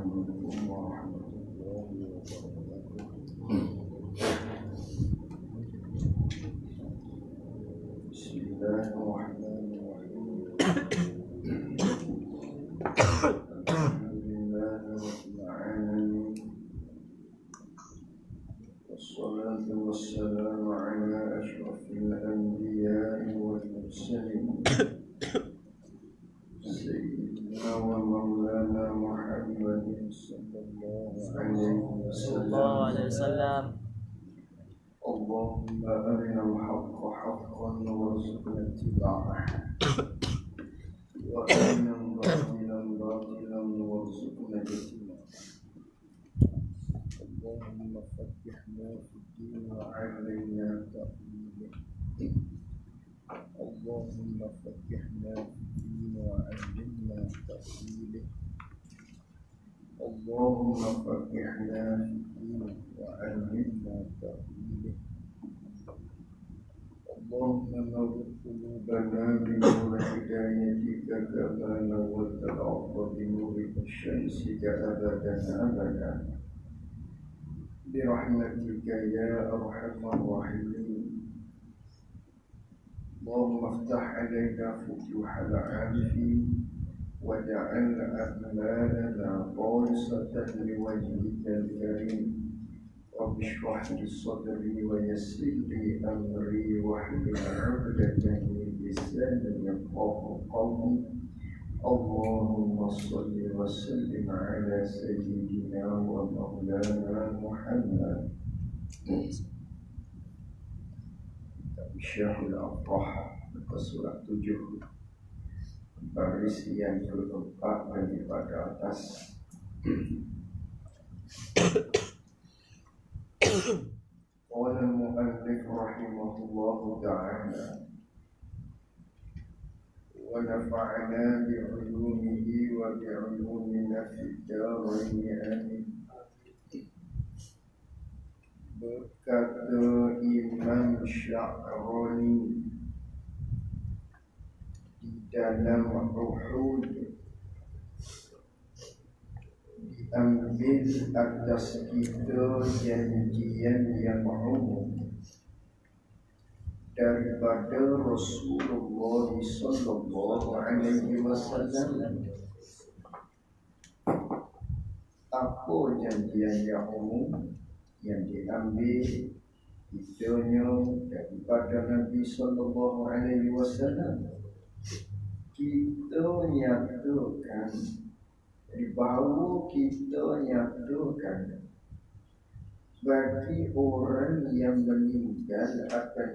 عليكم ورحمة الله وبركاته. بسم الله الرحمن الرحيم. الحمد لله رب العالمين، والصلاة والسلام على أشرف الأنبياء والمرسلين سيدنا ومولانا محمد صلى الله عليه وسلم. اللهم أرنا الحق حقا وارزقنا اتباعه، وأرنا الباطل باطلا وارزقنا اجتنابه. اللهم فتحنا في الدين وعلمنا تأويله. اللهم فتحنا في الدين وعلمنا تأويله. اللهم فتحنا في الدين وعلمنا تأويله. اللهم نور قلوبنا بنور هدايتك كما نورت الأرض بنور شمسك أبدا أبدا برحمتك يا أرحم الراحمين. اللهم افتح علينا فتوح العارفين واجعل أعمالنا خالصة لوجهك الكريم. رب اشرح لي صدري ويسر لي أمري واحلل عقدة من لساني يفقهوا قولي. اللهم صل وسلم على سيدنا ومولانا محمد. Syahul Afrah surat 7 baris yang keempat daripada atas. Qala al-mu'allif rahimahullahu ta'ala wa nafa'ana bi'ulumihi wa bi'ulumina fid darain amin. Berkata Imam Sya'rani di dalam Uhud, diambil atas kita janjian yang umum daripada Rasulullah sallallahu alaihi wasallam. Apa janjian yang umum yang diambil kitanya daripada Nabi sallallahu alaihi wasallam? Kita nyatakan bahawa kita nyatakan bagi orang yang meninggal akan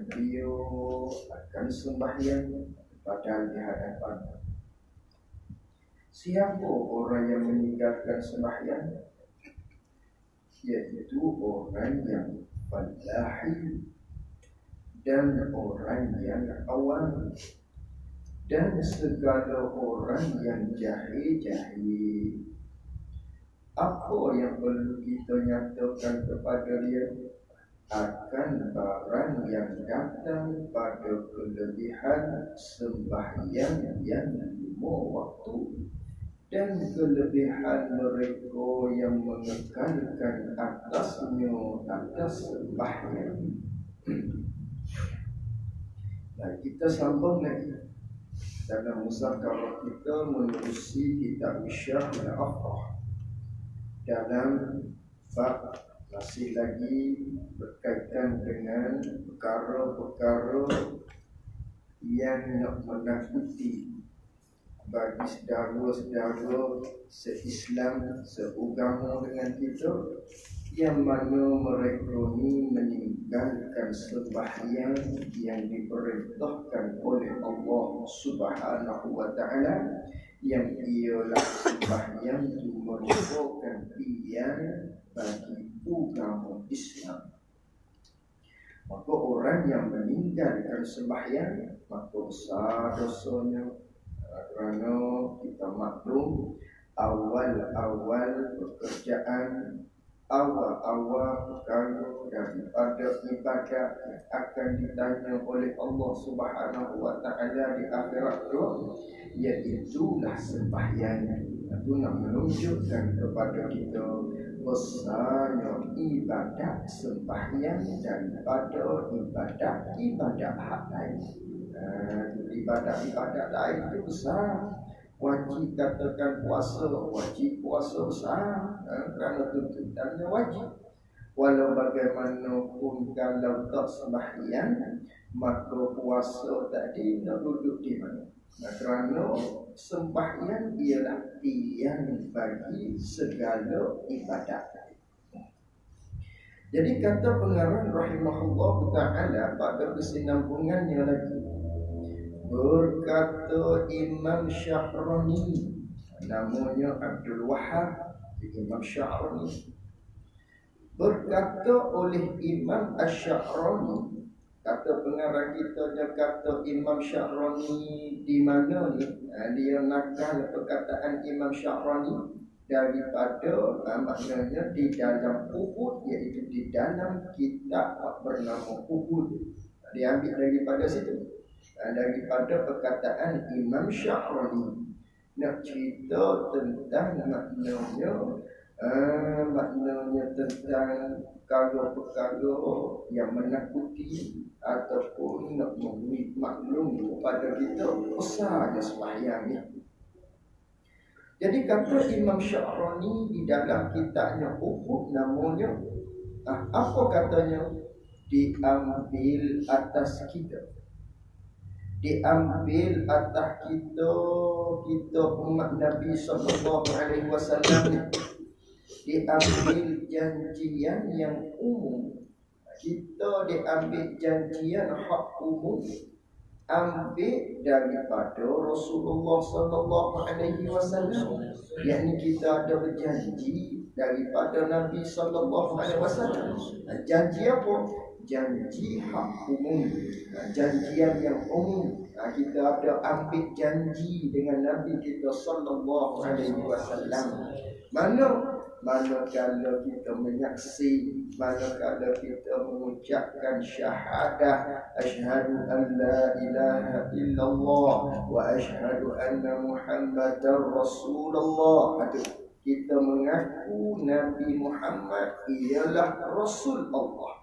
sembahyang pada di hadapan. Siapa orang yang meninggalkan sembahyang? Yaitu orang yang falahi dan orang yang awam dan segala orang yang jahil-jahil. Apa yang perlu kita nyatakan kepada dia? Akan barang yang datang pada kelebihan sembahyang yang 5 waktu dan kelebihan mereka yang mengekalkan atasnya atas sembahyang. Nah, kita sambung lagi dalam muzakarah kita menerusi kitab Syahul Afrah dalam bab masih lagi berkaitan dengan perkara-perkara yang nak menakuti bagi saudara-saudara se-Islam, seagama dengan kita, yang mana mereka ni meninggalkan sembahyang yang diperintahkan oleh Allah Subhanahu wa ta'ala, yang ialah sembahyang itu merupakan pilihan bagi agama Islam. Maka orang yang meninggalkan sembahyang, maka besar dosanya. Kerana kita maklum awal-awal pekerjaan, awal-awal perkara daripada ibadat akan ditanya oleh Allah Subhanahu wa ta'ala di akhirat itu, iaitulah sembahyang. Itu nak menunjukkan kepada kita besarnya ibadah sembahyang daripada ibadah hak lain. Ibadah lain itu besar. Wajib katakan puasa, wajib puasa besar, kerana tuntutannya wajib. Walau bagaimanapun kalau tak sembahyang, maka puasa tadi nak duduk di mana? Kerana sembahyang ialah tiang bagi segala ibadat. Jadi kata pengarang rahimahullah ta'ala pada kesinambungannya lagi, berkata Imam Sya'rani, namanya Abdul Wahab Imam Sya'rani, berkata oleh Imam Asy-Sya'rani. Kata pengarang kita, dia kata Imam Sya'rani di mana ni? Dia nakal perkataan Imam Sya'rani daripada maknanya di dalam Uhud, iaitu di dalam kitab bernama Uhud. Dia ambil daripada situ, daripada perkataan Imam Sya'rani. Nak cerita tentang maknanya tentang perkara-perkara yang menakuti ataupun nak memberi maklum kepada kita besarnya sembahyang ni. Jadi kata Imam Sya'rani di dalam kitabnya Uhud, namanya apa katanya? Diambil atas kita, diambil atas kita umat Nabi SAW, diambil janjian yang umum. Kita diambil janjian hak umum, ambil daripada Rasulullah SAW. Yakni kita ada berjanji daripada Nabi SAW. Janji apa? Janji hak umum, janjian yang umum. Kita ada ambil janji dengan Nabi kita SAW. Manakala kita menyaksi, manakala kita mengucapkan syahadah asyhadu an la ilaha illallah wa asyhadu anna Muhammadar Rasulullah, kita mengaku Nabi Muhammad ialah Rasul Allah.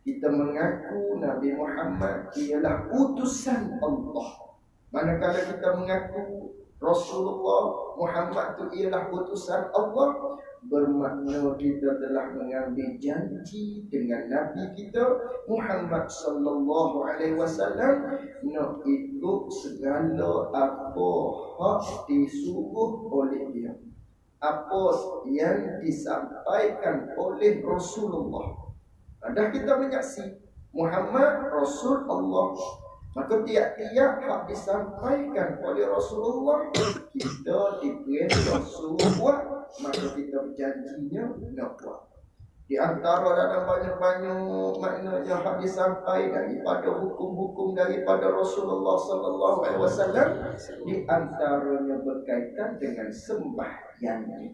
Kita mengaku Nabi Muhammad ialah utusan Allah. Manakala kita mengaku Rasulullah Muhammad itu ialah utusan Allah, bermakna kita telah mengambil janji dengan Nabi kita Muhammad sallallahu alaihi wasallam nak ikut segala apa hak disuruh oleh dia, apa yang disampaikan oleh Rasulullah. Dah kita menyaksi Muhammad Rasul Allah, maka tiap-tiap hak disampaikan oleh Rasulullah kita diperintah suruh buat, maka kita berjanjinya nak buat. Di antara dalam banyak-banyak maknanya hak disampaikan daripada hukum-hukum daripada Rasulullah sallallahu alaihi wasallam, di antaranya berkaitan dengan sembahyang.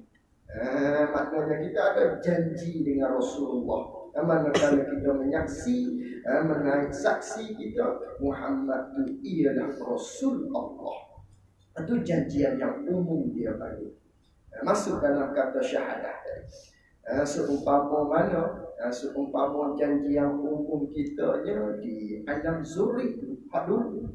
Maknanya kita ada janji dengan Rasulullah. Manakala kita menyaksi, menaik saksi kita Muhammad itu ialah Rasul Allah, itu janjian yang umum dia bagi. Masuk dalam kata syahadah tadi. Seumpama janji yang umum kita di alam zurri dulu.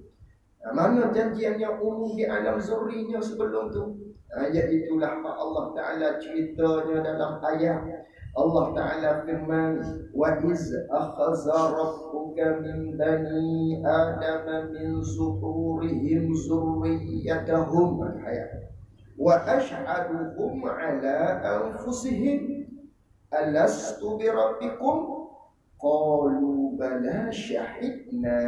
Mana janjian yang umum di alam zurrinya sebelum tu? Iaitulah Allah Ta'ala ceritanya dalam ayat. Allah Ta'ala firman, wa iz akhadha rabbuka min bani adama min zuhurihim zurriyatahum, ayat, wa ashhaduhum ala anfusihim alastu bi rabbikum qalu bala syahidna.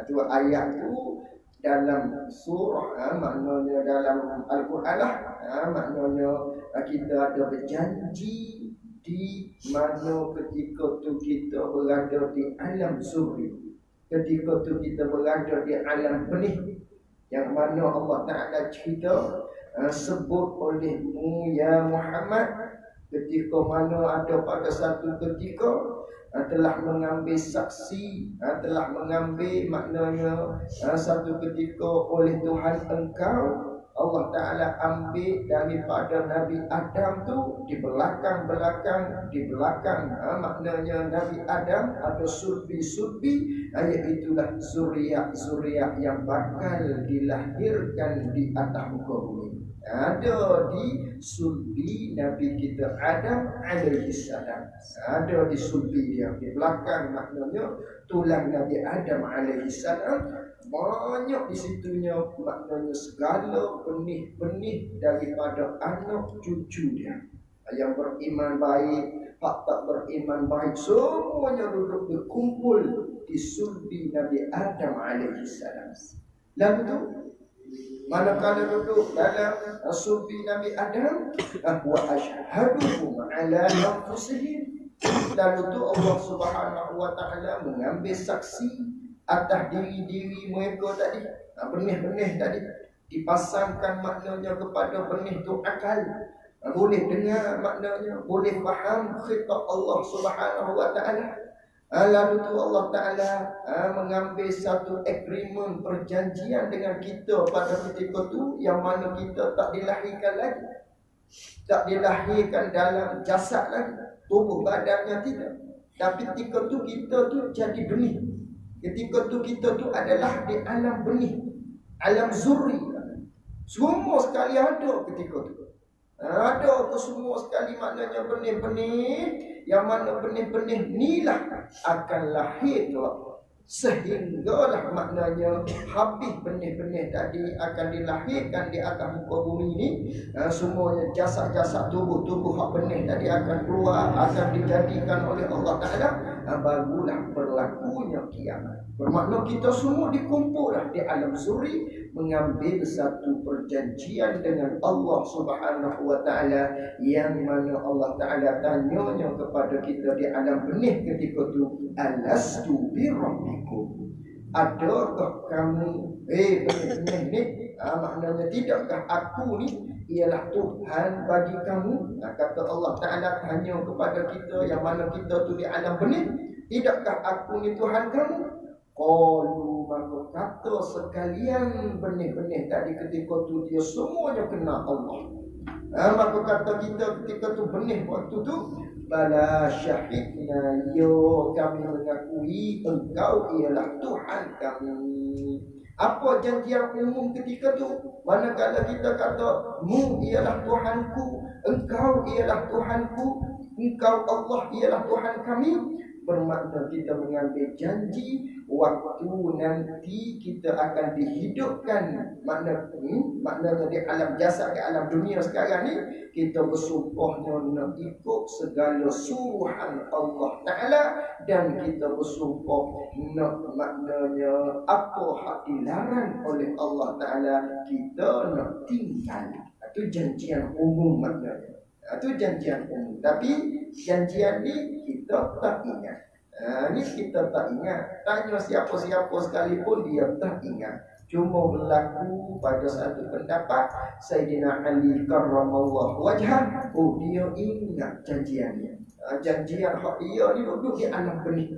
Itu ayat tu dalam surah, maknanya dalam Al-Quran lah, maknanya kita ada berjanji di mana ketika tu kita berada di alam zuri, ketika tu kita berada di alam benih, yang mana Allah Ta'ala cerita sebut olehmu ya Muhammad, ketika mana ada pada satu ketika telah mengambil saksi, telah mengambil maknanya satu ketika oleh Tuhan engkau Allah Ta'ala ambil daripada Nabi Adam tu di belakang, maknanya Nabi Adam ada sulbi-sulbi, itulah zuriat yang bakal dilahirkan di atas muka bumi. Ada di sulbi Nabi kita Adam alaihi salam. Ada di sulbi dia di belakang, maknanya tulang Nabi Adam alaihi salam. Banyak di situnya, maknanya segala benih-benih daripada anak cucu dia. Yang beriman baik, tak beriman baik, semuanya duduk berkumpul di sulbi Nabi Adam alaihi salam. Lalu tu manakala duduk dalam sulbi Nabi Adam, wa ashhaduhum ala anfusihim, lalu tu Allah Subhanahu wa taala mengambil saksi atas diri-diri mereka tadi. Benih-benih tadi dipasangkan, maknanya kepada benih tu akal, boleh dengar, maknanya boleh faham khitab Allah Subhanahu wa taala. Lalu tu Allah Ta'ala mengambil satu agreement, perjanjian dengan kita pada ketika tu, yang mana kita tak dilahirkan lagi, tak dilahirkan dalam jasad lagi, tubuh badannya tidak. Tapi ketika tu kita tu jadi benih. Ketika tu kita tu adalah di alam benih, alam zurri. Semua sekali ada ketika tu. Ada ke semua sekali, maknanya benih-benih, yang mana benih-benih inilah akan lahir kelak. Sehinggalah maknanya habis benih-benih tadi akan dilahirkan di atas muka bumi ini. Semuanya jasad-jasad tubuh-tubuh hak benih tadi akan keluar, akan dijadikan oleh Allah Ta'ala. Barulah berlakunya kiamat. Bermakna kita semua dikumpullah di alam zuri, mengambil satu perjanjian dengan Allah Subhanahu wa taala, yang mana Allah Taala tanyanya kepada kita di alam benih ketika itu, alastu bi rabbikum, adakah kamu benih-benih ni, maknanya tidakkah aku ni ialah Tuhan bagi kamu? Kata Allah Taala tanya kepada kita, yang mana kita tu di alam benih, tidakkah aku ni Tuhan kamu? Qalu, maka kata sekalian benih-benih tadi ketika tu dia semuanya kenal Allah. Maka kata kita ketika tu benih waktu tu, bala syahidna, yo kami mengakui engkau ialah Tuhan kami. Apa janjian umum ketika tu? Manakala kita kata mu ialah Tuhanku, engkau ialah Tuhanku, engkau Allah ialah Tuhan kami, bermakna kita mengambil janji waktu nanti kita akan dihidupkan, maknanya di alam jasad, di alam dunia sekarang ni, kita bersumpahnya nak ikut segala suruhan Allah Ta'ala, dan kita bersumpah nak, maknanya apa hak dilarang oleh Allah Ta'ala, kita nak tinggal. Itu janjian umum maknanya. Itu janjian umum. Tapi janjian ni kita tak ingat. Ini kita tak ingat. Tanya siapa-siapa sekalipun, dia tak ingat. Cuma berlaku pada satu pendapat, Sayyidina Ali karramallahu wajhah, dia ingat janjiannya. Janjian hak dia ni duduk di alam benih.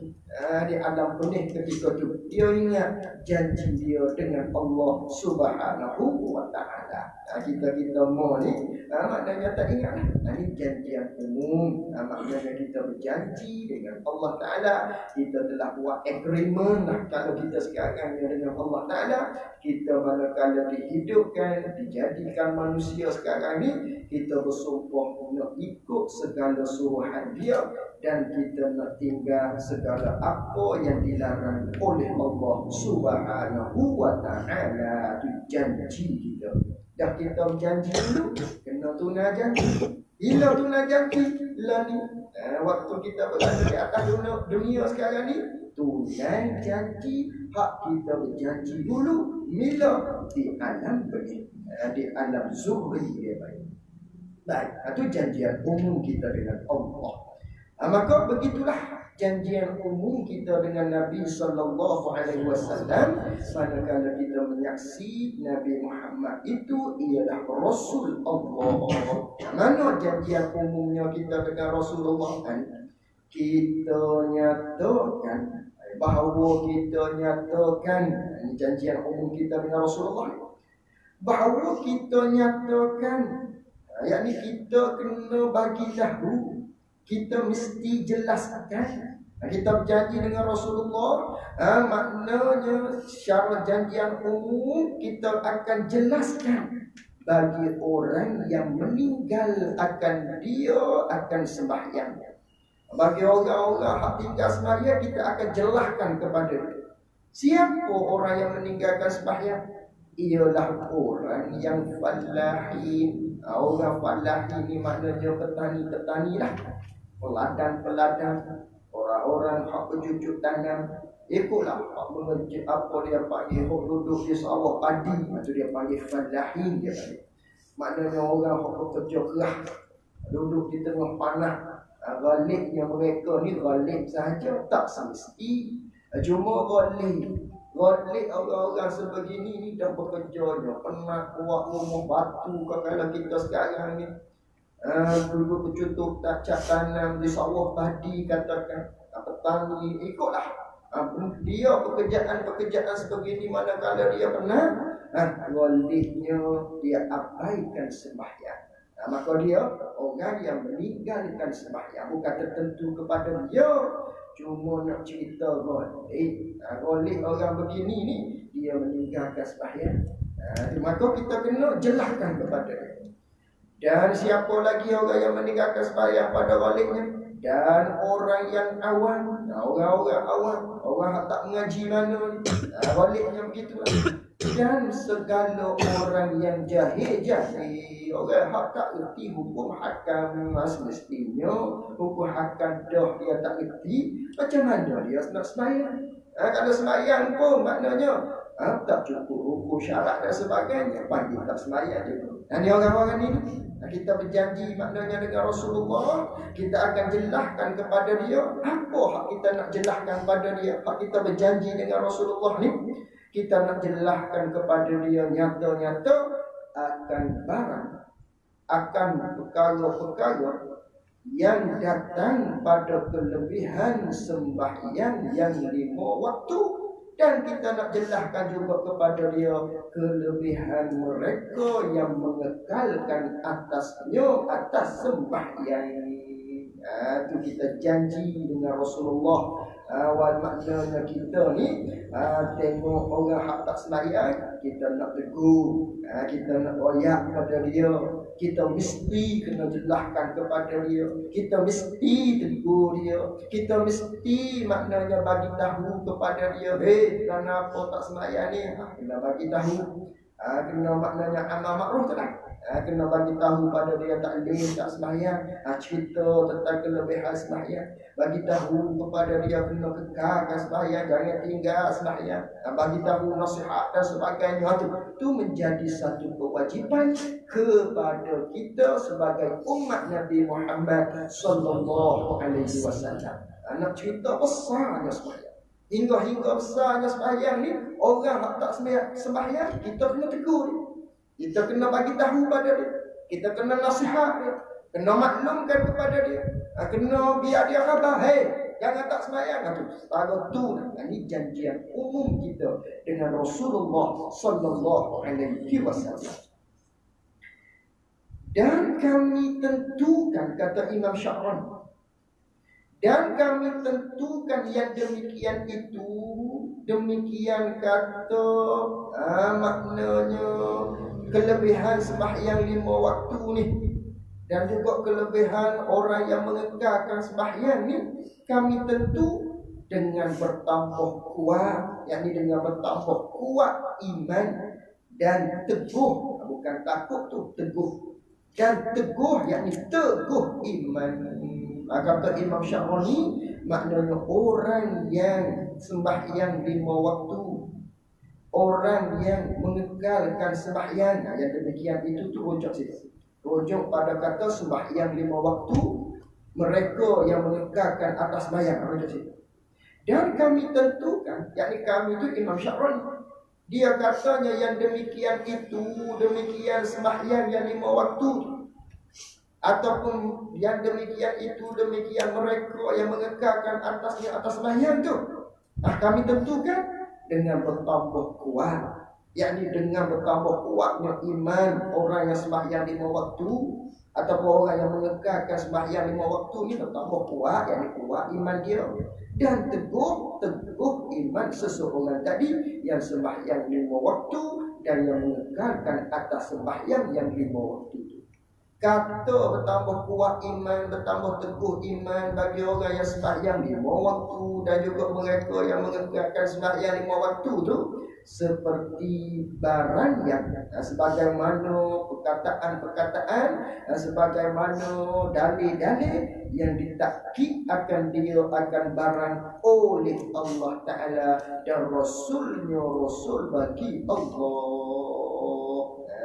Di alam benih ketika itu dia ingat janji dia dengan Allah Subhanahu wa ta'ala. Kita mau ni maknanya tak ingat. Ini janjian umum. Maknanya kita berjanji dengan Allah Ta'ala, kita telah buat agreement lah. Kalau kita sekarang dengan Allah Ta'ala, kita manakala dihidupkan, dijadikan manusia sekarang ni, kita bersumpah nak ikut segala suruhan dia, dan kita nak tinggal segala apa yang dilarang oleh Allah Subhanahu wa ta'ala. Itu janji kita. Dah kita berjanji dulu, kena tunai janji. Bila tunai janji, lah ni waktu kita berada di atas dunia sekarang ni, tunai janji. Hak kita berjanji dulu bila di alam benih, di alam zuhri dia baik. Itu janjian umum kita dengan Allah. Maka begitulah janjian umum kita dengan Nabi sallallahu alaihi wasallam. Manakala kita menyaksi Nabi Muhammad itu ialah Rasul Allah. Mana janjian umumnya kita dengan Rasulullah kan? Kita nyatakan bahawa kita nyatakan janjian umum kita dengan Rasulullah. bahawa kita nyatakan, yakni kita kena bagi dahulu, kita mesti jelaskan. Kita berjanji dengan Rasulullah, maknanya secara janjian umum kita akan jelaskan bagi orang yang meninggal dia akan sembahyang. Bagi orang-orang yang tinggal sembahyang, kita akan jelaskan kepada dia. Siapa orang yang meninggalkan sembahyang? Ialah orang yang falahin. Orang falahin ni maknanya petani-petani lah, peladan-peladan, orang-orang hak bercucuk tanam. Ikutlah hak mengerja apa dia panggil, hak duduk di sawah padi, itu dia panggil falahin dia panggil. Maknanya orang hak bekerja keras, duduk di tengah panah. Ghalibnya mereka ni ghalib sahaja, tak semesti. Cuma ghalib orang-orang sebegini ni dah bekerjanya, pernah buat rumah batu. Kalau kita sekarang ni duduk bercutuk tacak tanam di sawah padi, katakan petani, ikutlah dia pekerjaan sebegini. Manakala dia pernah ghalibnya dia abaikan sembahyang, maka dia orang yang meninggalkan sembahyang. Bukan tertentu kepada dia, cuma nak cerita ghalib orang begini ni dia meninggalkan sembahyang. Maka kita kena jelaskan kepada dia. Dan siapa lagi orang yang meninggalkan sembahyang pada ghalibnya? Dan orang yang awam, orang-orang awam, orang yang tak mengaji mana ni, ghalibnya begitulah. Dan segala orang yang jahil-jahil, orang yang tak erti hukum hakam, semestinya hukum hakam dah dia tak erti, macam mana dia nak sembahyang? Kalau sembahyang pun maknanya tak cukup hukum syarat dan sebagainya, panggil tak sembahyang je. Dan ni orang-orang ni kita berjanji maknanya dengan Rasulullah, kita akan jelaskan kepada dia apa hak kita nak jelaskan kepada dia. Hak kita berjanji dengan Rasulullah ni, kita nak jelaskan kepada dia nyata-nyata akan barang, akan perkara-perkara yang datang pada kelebihan sembahyang yang 5 waktu. Dan kita nak jelaskan juga kepada dia kelebihan mereka yang mengekalkan atasnya, atas sembahyang. Itu kita janji dengan Rasulullah. Wal maknanya kita ni tengok orang hak tak sembahyang, kita nak tegur, kita nak royak kepada dia, kita mesti kena jelaskan kepada dia, kita mesti tegur dia, kita mesti maknanya bagi tahu kepada dia, kenapa tak sembahyang ni, kena bagi tahu. Kena maknanya amal makruf tu lah. Kena bagi tahu pada dia taklim, tak sembahyang, cerita tentang kelebihan sembahyang, bagi tahu kepada dia kena kekalkan sembahyang, jangan tinggal sembahyang, bagi tahu nasihat dan sebagainya. Itu menjadi satu kewajipan kepada kita sebagai umat Nabi Muhammad sallallahu alaihi wasallam. Nak cerita besarnya sembahyang, hingga besarnya sembahyang ni, orang yang tak sembahyang, kita kena tegur dia, kita kena bagi tahu pada dia, kita kena nasihat dia, kena maklumkan kepada dia, kena biar dia khabar, jangan tak sembahyang. Setara tu, ini janjian umum kita dengan Rasulullah sallallahu alaihi wasallam. Dan kami tentukan, kata Imam Sya'rani, dan kami tentukan yang demikian itu, demikian kata maknanya kelebihan sembahyang 5 waktu ni, dan juga kelebihan orang yang mengekalkan sembahyang ni, kami tentu dengan bertambah kuat, yakni dengan bertambah kuat iman dan teguh, bukan takut tu, teguh dan teguh, yakni teguh iman. Kata Imam Sya'rani, maknanya orang yang sembahyang 5 waktu, orang yang mengekalkan sembahyang, yang demikian itu tu rujuk situ. Rujuk pada kata sembahyang 5 waktu, mereka yang mengekalkan atas sembahyang, rujuk situ. Dan kami tentukan, yakni kami itu Imam Sya'rani, dia katanya yang demikian itu, demikian sembahyang yang 5 waktu, ataupun yang demikian itu, demikian mereka yang mengekalkan atasnya atas sembahyang tu, kami tentukan dengan bertambah kuat yakni dengan bertambah kuatnya iman orang yang sembahyang 5 waktu ataupun orang yang mengekalkan sembahyang 5 waktu ni bertambah kuat, yakni kuat iman dia, dan teguh iman seseorang tadi yang sembahyang 5 waktu dan yang mengekalkan atas sembahyang yang 5 waktu itu. Kata bertambah kuat iman, bertambah teguh iman bagi orang yang sembahyang 5 waktu dan juga mereka yang mengekalkan sembahyang 5 waktu tu seperti barang yang sebagaimana perkataan-perkataan, sebagaimana dalil-dalil yang ditakkid akan dia akan barang oleh Allah Ta'ala dan Rasulnya, Rasul bagi Allah.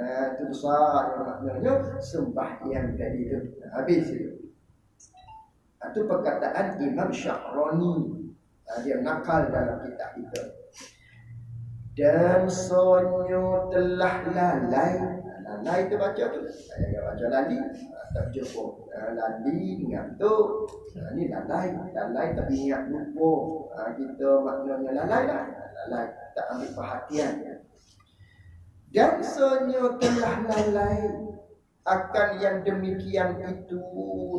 Itu besar maknanya sembahyang tadi itu. Habis itu. Itu perkataan Imam Syahrani. Dia nakal dalam kitab itu. Dan sonyo telah lalai. Lalai itu baca tu. Saya baca lali, tak cukup. Lali ngantuk. Ini lalai. Lalai tapi ingat lupa. Kita maknanya lalai lah. Lalai tak ambil perhatian. Dan sonyo telah lalai akan yang demikian itu,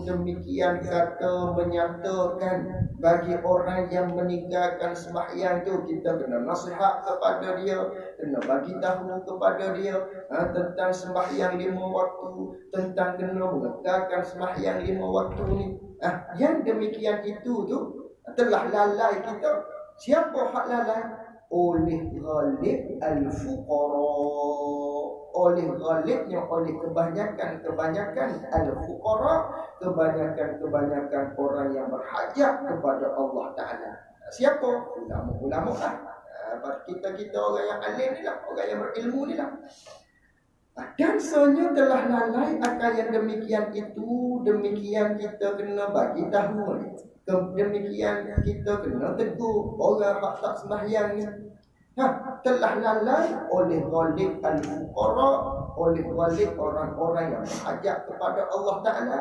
demikian kata menyatakan bagi orang yang meninggalkan sembahyang tu, kita kena nasihat kepada dia, kena bagi tahu kepada dia tentang sembahyang 5 waktu, tentang kena mengekalkan sembahyang 5 waktu ni. Yang demikian itu tu telah lalai kita. Siapa hak lalai? Oleh ghalib al-fuqara, oleh ghalibnya, oleh kebanyakan al-fuqara, kebanyakan orang yang berhajat kepada Allah Ta'ala. Siapa? Ulama-ulama lah. Kita orang yang alim ni lah, orang yang berilmu ni lah. Dan sebenarnya telah lalai akan yang demikian itu, demikian kita kena bagi tahu ni. Demikian kita kena tegur orang hak tak sembahyang ni. Telah lalai oleh ghalib al-fuqara, oleh ghalib orang-orang yang berhajat kepada Allah Ta'ala,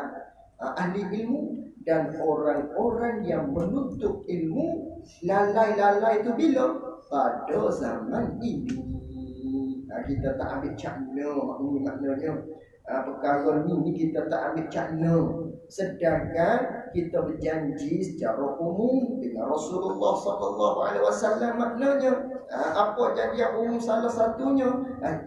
ahli ilmu dan orang-orang yang menuntut ilmu. Lalai itu bila? Pada zaman ini. Kita tak ambil cakna, maknanya perkara ni kita tak ambil cakna. Sedangkan kita berjanji secara umum dengan Rasulullah SAW. Maknanya apa janji yang umum salah satunya,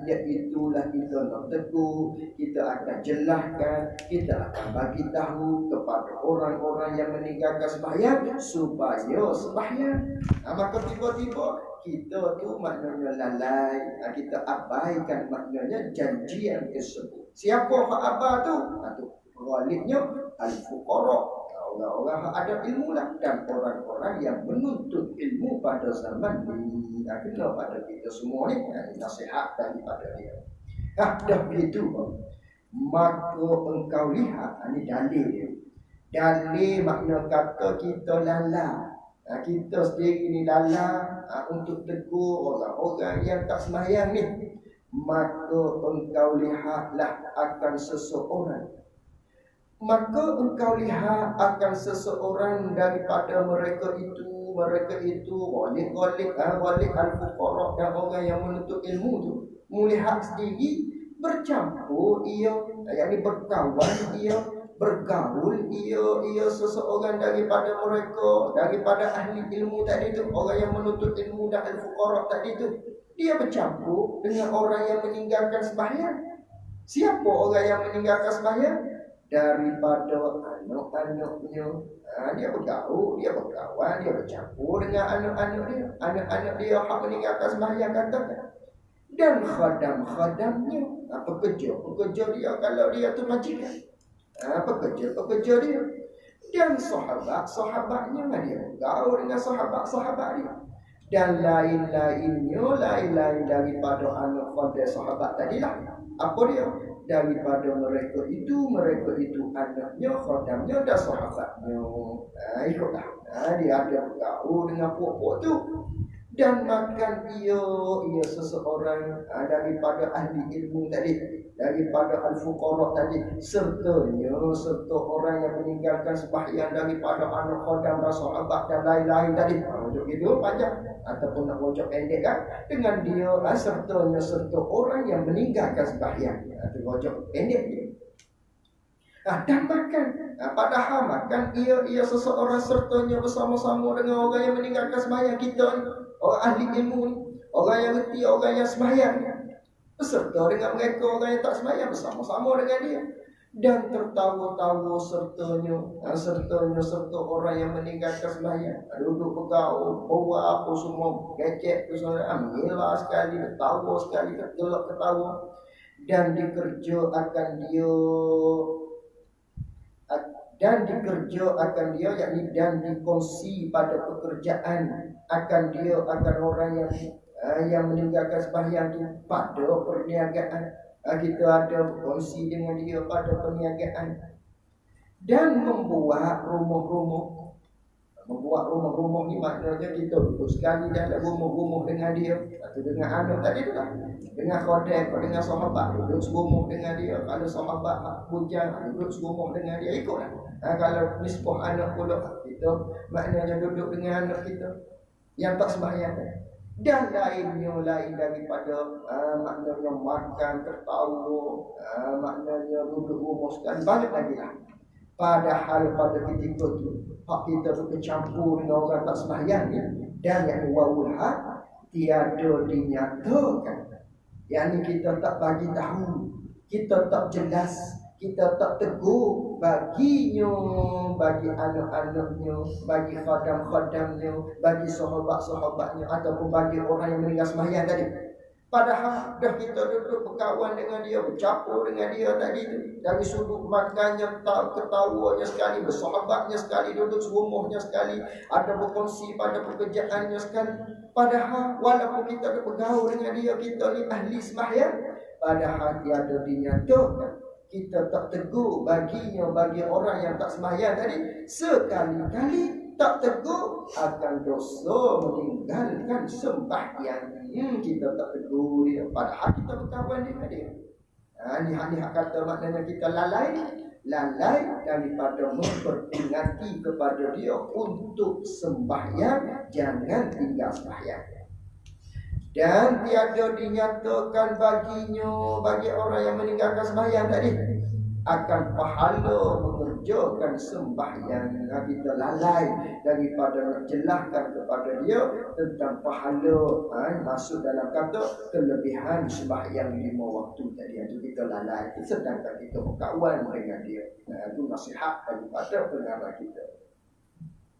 iaitulah kita nak teguh, kita akan jelaskan, kita akan bagi tahu kepada orang-orang yang meninggalkan sembahyang supaya sembahyang. Maka tiba-tiba kita tu maknanya lalai, kita abaikan maknanya janji yang tersebut. Siapa hak abai tu? Itu ghalibnya al-fuqara, orang-orang yang ada ilmu lah, dan orang-orang yang menuntut ilmu pada zaman ini. Kena pada kita semua ni nasihat daripada dia. Dah begitu, maka engkau lihat, ini dalil dia. Dalil makna kata kita lalai. Kita sendiri ni lalai untuk tegur orang-orang yang tak sembahyang ni. Maka engkau lihatlah akan seseorang, maka engkau lihat akan seseorang daripada mereka itu ghalib al-fuqara dan orang yang menuntut ilmu tu, melihat sendiri bercampur ia, yakni berkawan ia, bergaul ia seseorang daripada mereka, daripada ahli ilmu tadi tu, orang yang menuntut ilmu dan al-fuqara tadi tu. Dia bercampur dengan orang yang meninggalkan sembahyang. Siapa orang yang meninggalkan sembahyang? Daripada anak-anaknya. Dia bergaul, dia berkawan, dia bercampur dengan anak-anak dia. Anak-anak dia hak meninggalkan sembahyang katakan. Dan khadam-khadamnya, pekerja dia kalau dia tu majikan. Pekerja dia. Dan sahabatnya dia bergaul dengan sahabat dia. Dan lain-lain daripada anak khadam sahabat tadilah. Apa dia? Daripada mereka itu anaknya, khadamnya dan sahabatnya. Ikutlah. Dia ada bergaul dengan puak-puak tu. Dan makan ia seseorang daripada ahli ilmu tadi. daripada al-fuqara tadi, serta orang yang meninggalkan sembahyang daripada anak khodam dan sahabat dan lain-lain tadi. Wujud itu panjang ataupun nak wujud pendek kan, dengan dia serta orang yang meninggalkan sembahyang. Itu wujud pendek dia. Dan makan, padahal makan ia seseorang sertanya bersama-sama dengan orang yang meninggalkan sembahyang kita ni, orang ahli ilmu ni, orang yang reti, orang yang sembahyang ni, beserta dengan mereka orang yang tak sembahyang bersama-sama dengan dia, dan tertawa-tawa serta orang yang meninggalkan sembahyang, duduk bergaul, bawa apa semua, gecek tu semua, mengelak sekali, tertawa sekali, tergelak ketawa, dan dikerjakan dia, yakni dan dikongsi pada pekerjaan akan orang yang meninggalkan sembahyang itu pada perniagaan. Kita ada berkongsi dengan dia pada perniagaan, dan membuat rumah-rumah ni maknanya kita duduk sekali dalam rumah-rumah dengan dia, atau dengan anak tadi tu lah, dengan khodam, dengan sahabat duduk serumah dengan dia. Kalau sahabat bujang duduk serumah dengan dia, ikutlah. Kalau nisbah anak pula, kita maknanya duduk dengan anak kita yang tak sembahyang, dan lain daripada maknanya makan, tertawa, maknanya duduk rumah sekali, banyak lagi lah. Padahal pada ketika itu hak kita bercampur dengan orang tak sembahyang ni, dan yang wawul hak tiada dinyatakan, yakni kita tak bagi tahu, kita tak jelas, kita tak tegur baginya, bagi anak-anaknya, bagi khadam-khadamnya, bagi sahabat-sahabatnya, ataupun bagi orang yang meninggal sembahyang tadi. Padahal dah kita duduk berkawan dengan dia, bercampur dengan dia tadi tu, dari sudut makannya, ketawanya sekali, bersahabatnya sekali, duduk serumahnya sekali, ada berkongsi pada pekerjaannya sekali. Padahal walaupun kita ada bergaul dengan dia, kita ni ahli sembahyang, padahal tiada dinyatakan, kita tak tegur baginya, bagi orang yang tak sembahyang tadi, sekali-kali tak tegur akan dosa meninggalkan sembahyang. Kita tak tegur dia, padahal kita berkawan dengan dia. Ni kata maknanya kita lalai daripada memperingati kepada dia untuk sembahyang, jangan tinggal sembahyang. Dan tiada dinyatakan baginya, bagi orang yang meninggalkan sembahyang tadi, akan pahala mengerjakan sembahyang. Kita lalai daripada menjelaskan kepada dia tentang pahala, masuk dalam kata kelebihan sembahyang 5 waktu tadi. Itu kita lalai, sedangkan kita berkawan dengan dia. Itu nasihat daripada pengarah kita.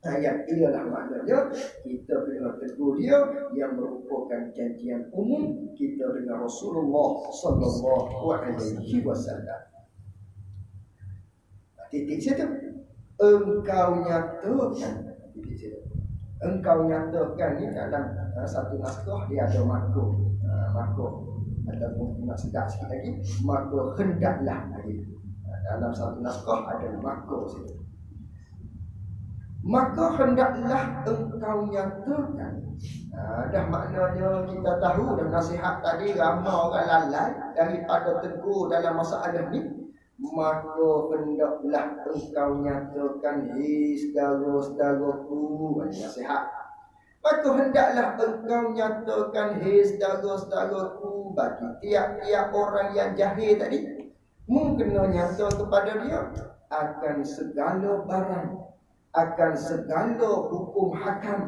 Yang ialah maknanya kita kena tegur dia yang merupakan janjian umum kita dengan Rasulullah sallallahu alaihi wasallam. Titik situ. Engkau nyatakan, titik situ. Engkau nyatakan ni dalam satu naskah dia ada makruh. Makruh ataupun nak sedap sikit lagi, makruh hendaklah lagi. Dalam satu naskah ada makruh situ. Maka hendaklah engkau nyatakan. Dah maknanya kita tahu dah nasihat tadi, ramai orang lalai daripada tegur dalam masalah ni. Maka hendaklah engkau nyatakan, saudara-saudaraku, nasihat. Maka hendaklah engkau nyatakan, saudara-saudaraku, bagi tiap-tiap orang yang jahil tadi, mungkin nyata kepada dia akan segala barang, akan segala hukum hakam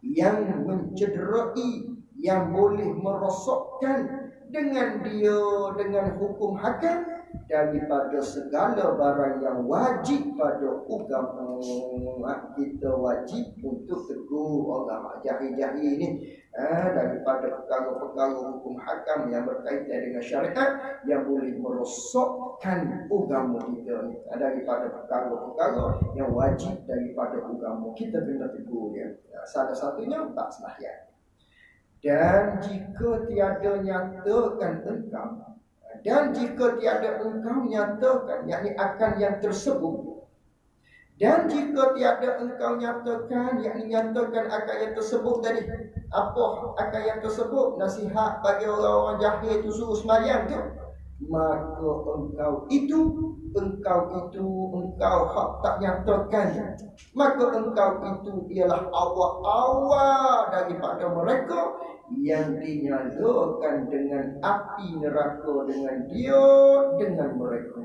yang mencederai, yang boleh merosakkan dengan dia, dengan hukum hakam, daripada segala barang yang wajib pada agama. Kita wajib untuk tegur orang jahil-jahil ni, daripada perkara-perkara hukum hakam yang berkaitan dengan syariat yang boleh merosakkan agama kita ni, daripada perkara-perkara yang wajib daripada agama, kita kena tegur dia. Salah satunya tak sembahyang. Dan jika tiada nyatakan engkau, dan jika tiada engkau nyatakan, yakni akan yang tersebut, dan jika tiada engkau nyatakan, yakni nyatakan akan yang tersebut tadi. Apa akan yang tersebut? Nasihat bagi orang-orang jahil itu suruh sembahyang tu. maka engkau hak tak nyatakan, maka engkau itu ialah awal-awal daripada mereka yang dinyalakan dengan api neraka dengan mereka.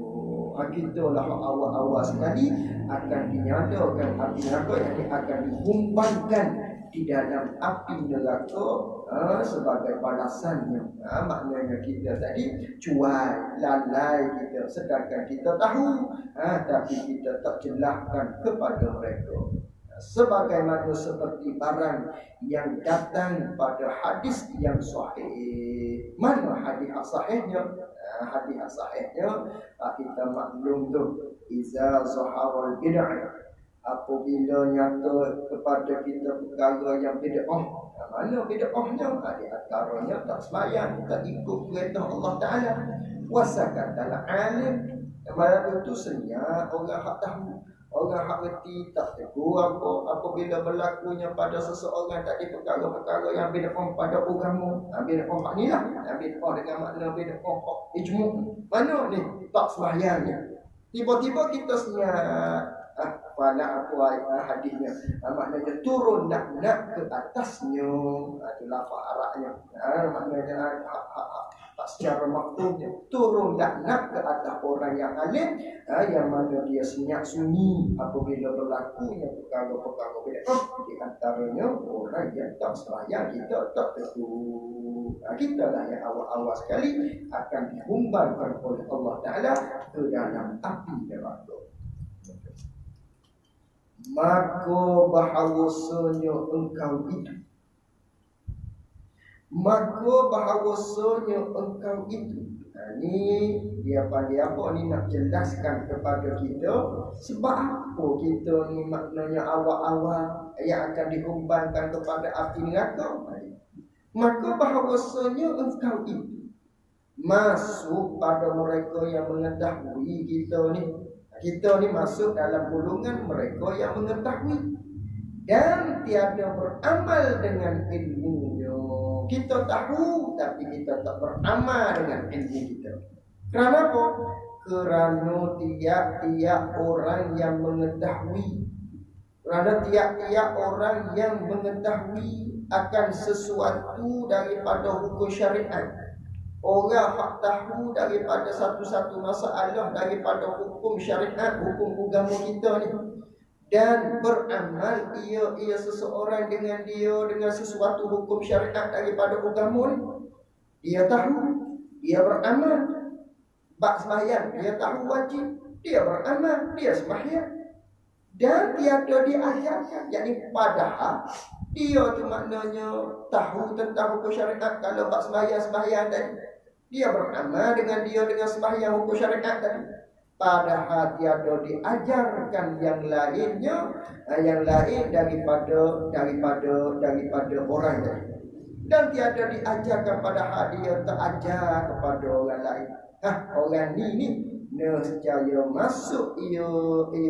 Itulah awal-awal sekali akan dinyalakan api neraka yang akan dihumbankan di dalam api neraka sebagai balasannya. Maknanya kita tadi cuai, lalai kita, sedangkan kita tahu, tapi kita tak jelaskan kepada mereka. Sebagaimana seperti barang yang datang pada hadis yang sahih. Mana hadis sahihnya? Hadis sahihnya kita maklum tu, iza zaharal bid'ah, apabila nyata kepada kita perkara yang bid'ah. Mana bid'ahnya? Di antaranya tak sembahyang, tak ikut perintah Allah Ta'ala, wasakat dalam alim. Malah itu senyap orang hak tahu, orang hak reti, tak tegur apa apabila berlakunya pada seseorang tadi perkara-perkara yang bid'ah pada agama. Bid'ah hak ni lah, bid'ah dengan makna bid'ah hak ijmu'. Mana ni tak sembahyangnya, tiba-tiba kita senyap. Pada apa hadisnya, maknanya turun nak ke atasnya. Itu lafaz Arabnya. Maknanya tak secara maksudnya turun nak ke atas orang yang alim, yang mana dia senyap sunyi apabila berlakunya perkara-perkara bid'ah. Di antaranya orang yang tak sembahyang, kita tak tegur. Kita lah yang awal-awal sekali akan dihumbankan oleh Allah Ta'ala ke dalam api neraka. Maka bahawasanya engkau itu, Ini dia pandai apa ni nak jelaskan kepada kita sebab apa kita ni maknanya awal-awal yang akan dihumbankan kepada api neraka. Maka bahawasanya engkau itu masuk pada mereka yang mengetahui kita ni masuk dalam golongan mereka yang mengetahui dan tiada beramal dengan ilmunya. Kita tahu tapi kita tak beramal dengan ilmu kita. Kerana apa? Kerana tiap-tiap orang yang mengetahui, akan sesuatu daripada hukum syariat. Orang hak tahu daripada satu-satu masalah daripada hukum syariat, hukum agama kita ni, dan beramal ia seseorang dengan sesuatu hukum syariat daripada agama ni. Dia tahu, dia beramal. Bab sembahyang, dia tahu wajib, dia beramal, dia sembahyang. Dan tiada diajarkan. Jadi padahal dia tu maknanya tahu tentang hukum syariat. Kalau bab sembahyang tadi, dia beramal dengan sembahyang hukum syariat tadi. Padahal tiada diajarkan yang lainnya, yang lain daripada orang tadi. Dan tiada diajarkan padahal dia tak ajar kepada orang lain. Orang ni nescaya masuk ia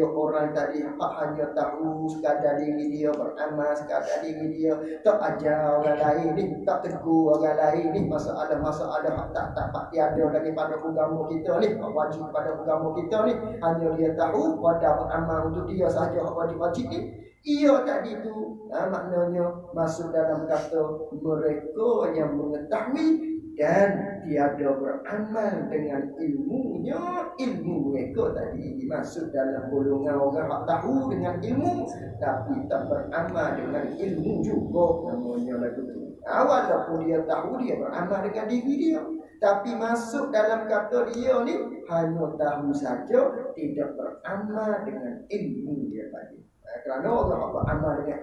orang tadi tak hanya tahu sekadar diri dia, beramal sekadar diri dia, tak ajar orang lain ni, tak tegur orang lain ni masalah-masalah tak tiada daripada agama kita ni, wajib pada agama kita ni. Hanya dia tahu pada beramal untuk dia sahaja wajib-wajib ni. Ia tadi tu maknanya masuk dalam kata mereka yang mengetahui dan tiada beramal dengan ilmunya. Ilmu mereka tadi masuk dalam golongan orang yang tahu dengan ilmu tapi tak beramal dengan ilmu juga, namanya lagu tu. Walaupun dia tahu, dia beramal dengan diri dia, tapi masuk dalam kata dia ni hanya tahu saja, tidak beramal dengan ilmu dia tadi. Kerana orang beramal dengan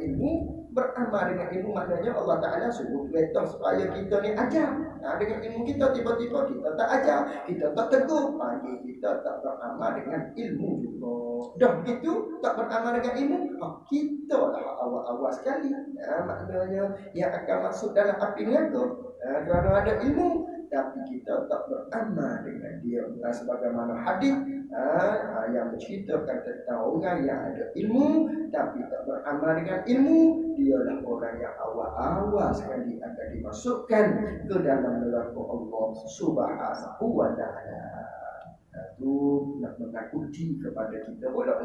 ilmu maknanya Allah Ta'ala suruh perintah supaya kita ni ajar. Dengan ilmu kita tiba-tiba kita tak ajar, kita tak tegur, kita tak beramal dengan ilmu juga. Dah gitu tak beramal dengan ilmu, kita lah awal-awal sekali maknanya yang akan masuk dalam api neraka. Kerana ada ilmu tapi kita tak beramal dengan dia. Sebagaimana hadis yang menceritakan tentang orang yang ada ilmu tapi tak beramal dengan ilmu, dialah orang yang awal-awal sekali akan dimasukkan ke dalam neraka Allah Subhanahu wa taala. Itu nak menakuti kepada kita pula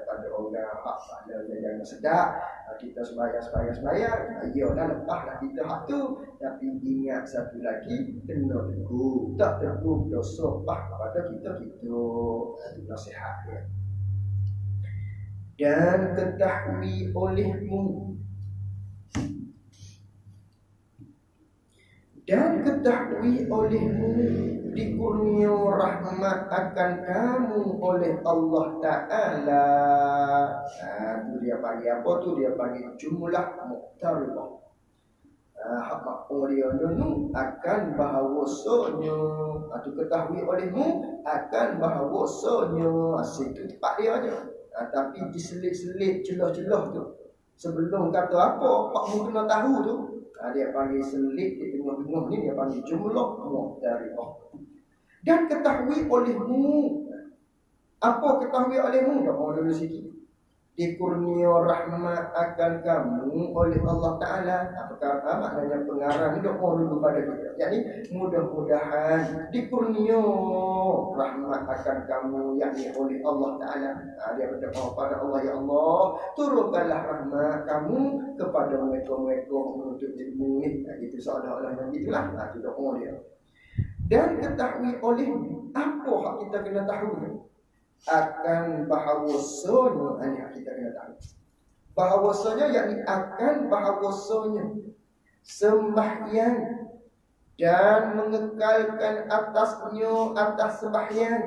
pada orang hak pada yang sedap. Kita sembahyang iyalah lepaslah kita hak tu, tapi ingat satu lagi, kena teguh, tak teguh dosa pada kita itu nasihat dia. Dan ketahui olehmu, dan ketahui olehmu dikurnia rahmat akan kamu oleh Allah Ta'ala. Itu dia panggil apa tu? Dia panggil jumlah muqtaribah. Hak makmur dia dulu akan bahawasanya, atau ketahui olehmu akan bahawasanya. Situ tempat dia aja. Tapi diselit-selit celah-celah tu. Sebelum kata apa, makmur kena tahu tu. Dia panggil selit di tengah-tengah ni, dia panggil jumlah muqtaribah. Dan ketahui olehmu. Apa ketahui olehmu? Tak mau dulu sikit. Dikurnia rahmat akan kamu oleh Allah Ta'ala. Apakah maknanya pengarang? Tak mau dulu pada kita. Jadi mudah-mudahan dikurnia rahmat akan kamu, yakni oleh Allah Ta'ala. Dia berdoa pada Allah, ya Allah, turunkanlah rahmat kamu kepada mereka-mereka menuntut ilmu ni. Itu seolah-olah yang itulah. Itu doa dia. Dan ketahui oleh apa hak kita kena tahu akan bahawasanya, ini kita kena tahu bahawasanya, yakni akan bahawasanya sembahyang dan mengekalkan atas sembahyang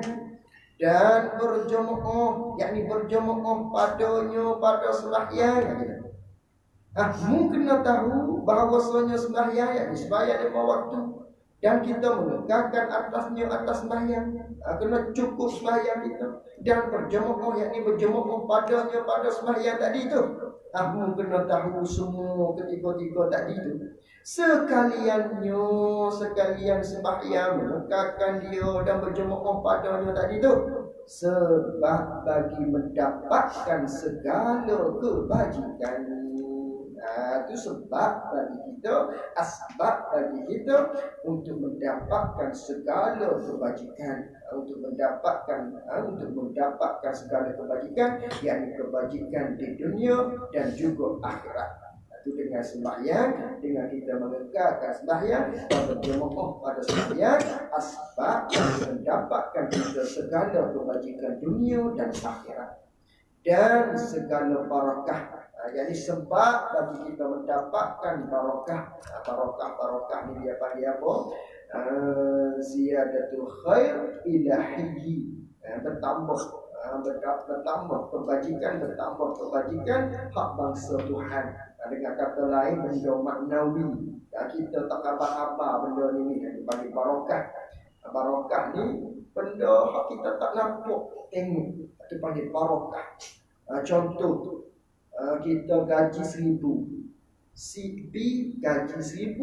dan berjemaah, yakni berjemaah padanya pada sembahyang. Mu kena tahu bahawasanya sembahyang, yakni sembahyang 5 waktu, dan kita menegakkan atas sembahyang, kena cukup sembahyang kita, dan berjemaah, yakni berjemaah padanya pada sembahyang tadi tu. Kamu kena tahu semua ketiga-tiga tadi tu. Sekalian sembahyang, menegakkan dia dan berjemaah padanya tadi tu, sebab bagi mendapatkan segala kebajikan. Itu sebab bagi kita, asbab bagi kita untuk mendapatkan segala kebajikan, untuk mendapatkan segala kebajikan, yakni kebajikan di dunia dan juga akhirat. Itu dengan sembahyang, dengan kita mengekalkan sembahyang dan berjemaah pada sembahyang, asbab mendapatkan kita segala kebajikan dunia dan akhirat dan segala barakah. Jadi sebab bagi kita mendapatkan barakah. Barakah ni dia panggil apa? Ziyadatul khair ilahiyyi. Bertambah kebajikan hak bangsa Tuhan. Dengan kata lain, benda maknawi. Kita tak khabar-khabar benda ni dipanggil barakah. Barakah ni benda hak kita tak nampak tengok, itu panggil barakah. Contoh, kita gaji 1,000, si B gaji 1,000,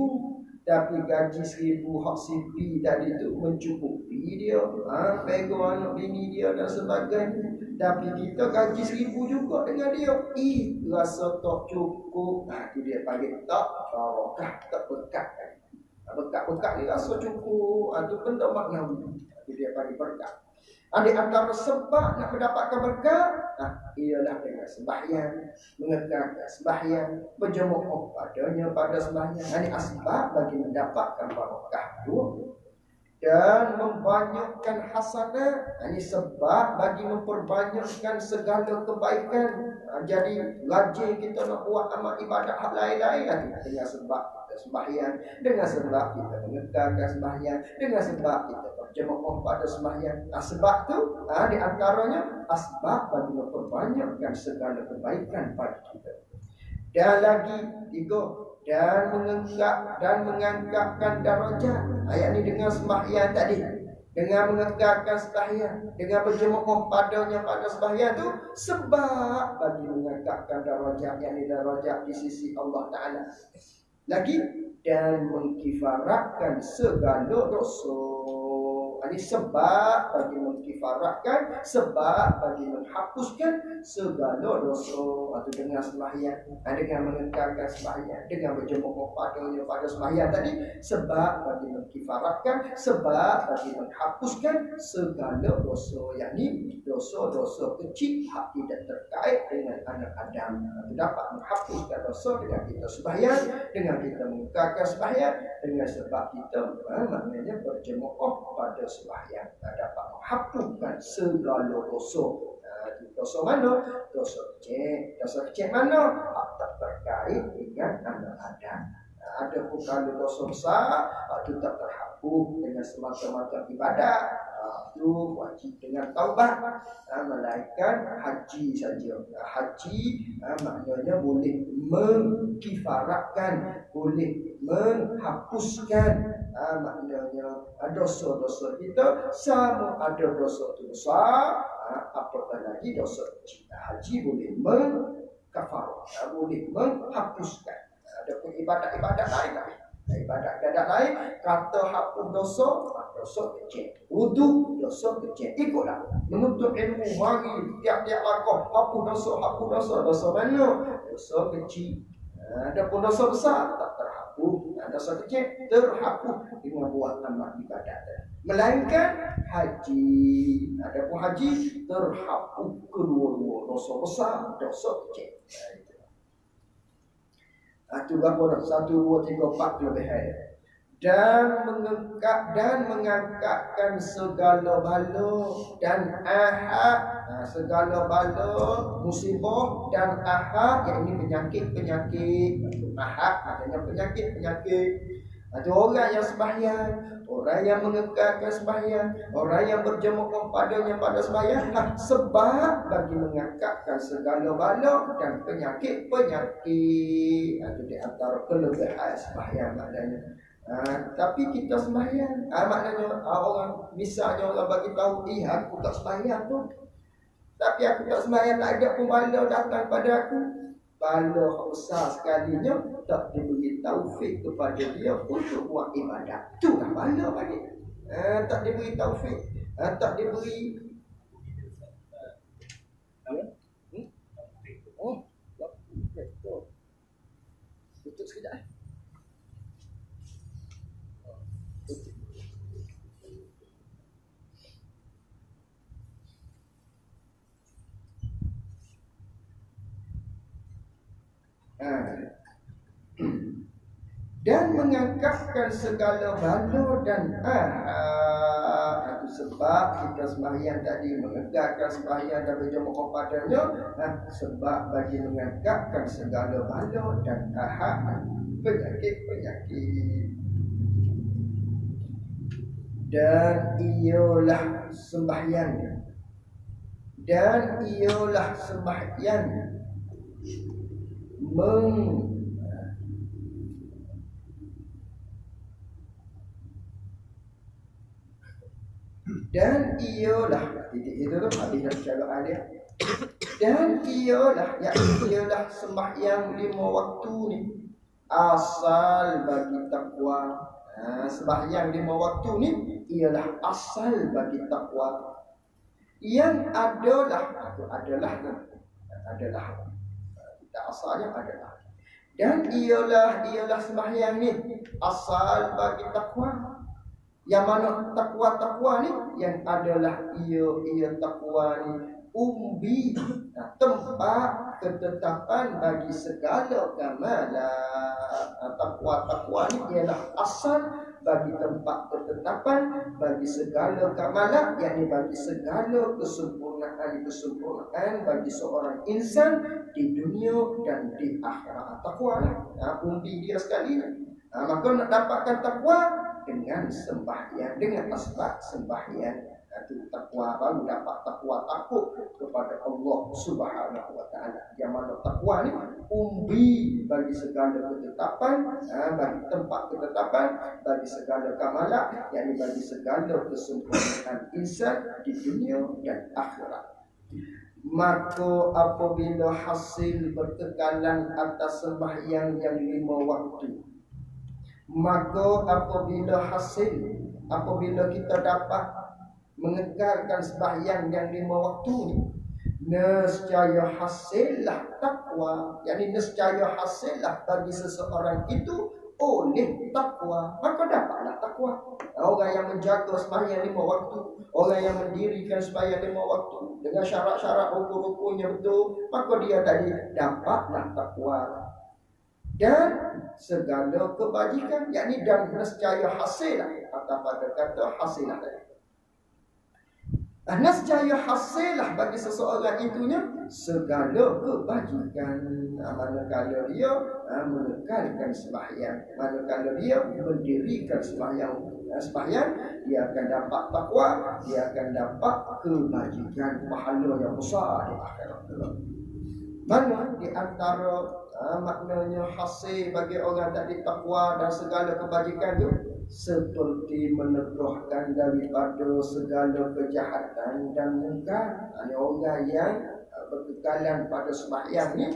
tapi gaji 1,000 hak si B tadi tu mencukupi dia, pego anak bini dia dan sebagainya. Tapi kita gaji 1,000 juga dengan dia, rasa tak cukup. Itu dia panggil tak barakah, tak berkat. Berkat-berkat ni rasa cukup, itu benda maknawi. Itu dia panggil berkat. Di antara sebab nak mendapatkan berkat, ialah dengan sembahyang, mengekalkan sembahyang, berjemaah padanya pada sembahyang. Ini asbab bagi mendapatkan barakah itu. Dan membanyakkan hasanat, ini sebab bagi memperbanyakkan segala kebaikan. Jadi rajin kita nak buat amal ibadat hak lain-lain dengan sebab kita sembahyang, dengan sebab kita mengekalkan sembahyang, dengan sebab kita berjemaah pada sembahyang. Sebab tu di antaranya asbab bagi memperbanyakkan segala kebaikan pada kita. Dan lagi 3, dan mengangkatkan darajat. Ayat ni dengan sembahyang tadi, dengan mengekalkan sembahyang, dengan berjemaah padanya pada sembahyang tu, sebab bagi mengangkatkan darajat, yakni darajat di sisi Allah Ta'ala. Lagi dan mengkifaratkan segala dosa. Ini sebab bagi mengkifaratkan, sebab bagi menghapuskan segala dosa. Atau dengan sembahyang, dengan mengekalkan sembahyang, dengan berjemaah pada sembahyang tadi, sebab bagi mengkifaratkan, sebab bagi menghapuskan segala dosa. Yakni dosa-dosa kecil hak tidak terkait dengan anak Adam. Dapat menghapuskan dosa dengan kita sembahyang, dengan kita mengekalkan sembahyang, dengan sebab kita maknanya berjemaah pada sembahyang, dapat menghapuskan segala dosa. Dosa mana? Dosa kecil mana? Tak terkait dengan anak Adam. Adapun kalau dosa besar, itu tak terhapus dengan semata-mata ibadat. Itu wajib dengan taubat, melainkan haji saja. Haji maknanya boleh mengkifaratkan, boleh menghapuskan maknanya dosa-dosa kita. Sama ada dosa itu besar, apatah lagi dosa kecil. Haji boleh mengkafarah, boleh menghapuskan. Ada pun ibadat-ibadat lain lah. Ibadat-ibadat lain kata hapus dosa, dosa kecil. Wudu, dosa kecil. Ikutlah menuntut ilmu mari tiap-tiap langkah hapus dosa, dosa mana? Dosa kecil. Ada pun dosa besar tak terhapus, dosa kecil terhapus dengan buat amal ibadat. Melainkan haji, ada pun haji terhapus kedua-dua, dosa besar, dosa kecil. Itu berapa dah? 1, 2, 3, 4 kelebihan. Dan mengangkatkan segala bala dan ahad, segala bala, musibah dan ahad, yang ini penyakit-penyakit. Ahad maknanya penyakit-penyakit. Itu orang yang sembahyang, orang yang mengekalkan sembahyang, orang yang berjemaah padanya pada sembahyang, sebab bagi mengangkatkan segala bala dan penyakit-penyakit. Itu di antara kelebihan sembahyang maknanya. Tapi kita sembahyang, maknanya orang misalnya orang bagi tahu, aku tak sembahyang pun, tapi aku tak sembahyang, tak ada pun bala datang pada aku. Bala besar sekalinya tak diberi taufik kepada dia untuk buat ibadat. Itulah bala bagi. Tak diberi taufik, tak diberi. Tutup sekejap. Dan mengangkatkan segala bala dan itu sebab kita sembahyang tadi, mengangkatkan sembahyang dan berjemaah padanya, sebab bagi mengangkatkan segala bala dan penyakit-penyakit. Dan ialah sembahyang, dan ialah sembahyang dan ialah titik itu tu habis dah cara alih. Dan ialah, ialah sembahyang 5 waktu ni asal bagi takwa. Sembahyang 5 waktu ni ialah asal bagi takwa. Yang adalah kita asalnya adalah. Dan ialah sembahyang ni asal bagi takwa. Yang mana takwa ni, yang adalah ia takwa ni umbi, tempat ketetapan bagi segala kamalan. Takwa ni ialah asal bagi tempat ketetapan bagi segala kamalan, yakni bagi segala kesempurnaan bagi seorang insan di dunia dan di akhirat. Takwa lah umbi dia sekali ni. Maka nak dapatkan takwa dengan sembahyang, dengan asbab sembahyang. Itu takwa, baru dapat takwa, takut kepada Allah Subhanahu wa taala. Yang mana takwa ni umbi bagi segala ketetapan, bagi tempat ketetapan, bagi segala kamalan, yakni bagi segala kesempurnaan insan di dunia dan akhirat. Maka apabila hasil berkekalan atas sembahyang yang 5 waktu, Maka apabila kita dapat mengekalkan sembahyang yang 5 waktu ni, nescaya hasillah takwa. Yani nescaya hasillah bagi seseorang itu oleh takwa. Maka dapatlah takwa. Orang yang menjaga sembahyang 5 waktu, orang yang mendirikan sembahyang 5 waktu dengan syarat-syarat rukun-rukunnya betul, maka dia tadi dapatlah takwa. Dan segala kebajikan, yakni dan nescaya hasil atau pada kata hasilah tadi. Nescaya hasillah bagi seseorang itunya segala kebajikan. Manakala dia menekalkan sembahyang, manakala dia mendirikan sembahyang, dia akan dapat takwa, dia akan dapat kebajikan, pahala yang besar di akhirat. Mana di antara maknanya hasil bagi orang tadi takwa dan segala kebajikan itu? Seperti meneguhkan daripada segala kejahatan dan mungkar. Ada orang yang berkekalan pada sembahyang ni,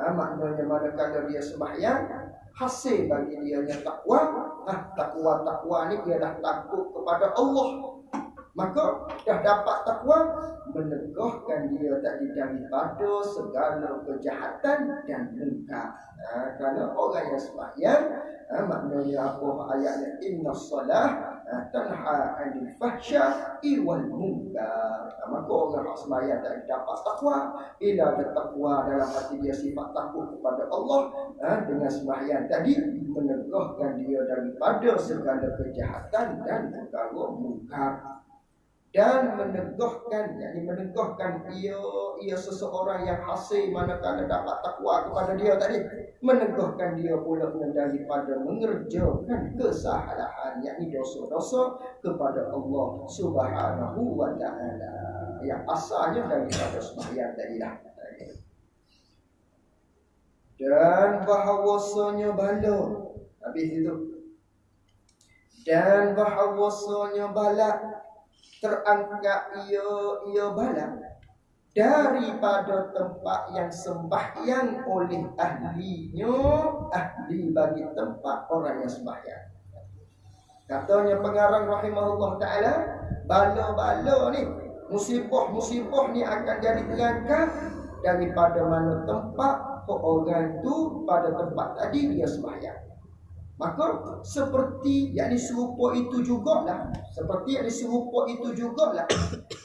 maknanya manakala dia sembahyang, hasil bagi dia yang takwa. Takwa ni ialah takut kepada Allah. Maka dah dapat takwa, meneguhkan dia tadi daripada segala kejahatan dan mungkar. Kerana orang yang sembahyang, maknanya apa ayatnya, inna salah tanha 'anil fahsya'i wal munkar. Maka orang yang sembahyang tadi dapat takwa. Bila ada takwa dalam hati dia, sifat takut kepada Allah, dengan sembahyang tadi meneguhkan dia daripada segala kejahatan dan perkara mungkar. Dan meneguhkan, yakni meneguhkan ia seseorang yang hasil manakala dapat takwa kepada dia tadi, meneguhkan dia pula daripada mengerjakan kesalahan, yakni dosa-dosa kepada Allah Subhanahu wa ta'ala, yang asalnya daripada sembahyang tadilah. Dan bahawasanya bala, habis itu, dan bahawasanya bala terangkat ia bala daripada tempat yang sembahyang oleh ahlinya, ahli bagi tempat orang yang sembahyang. Katanya pengarang rahimahullah ta'ala, bala-bala ni, musibah-musibah ni akan jadi terangkat daripada mana tempat orang tu pada tempat tadi dia sembahyang. Maka seperti yakni serupa itu jugalah,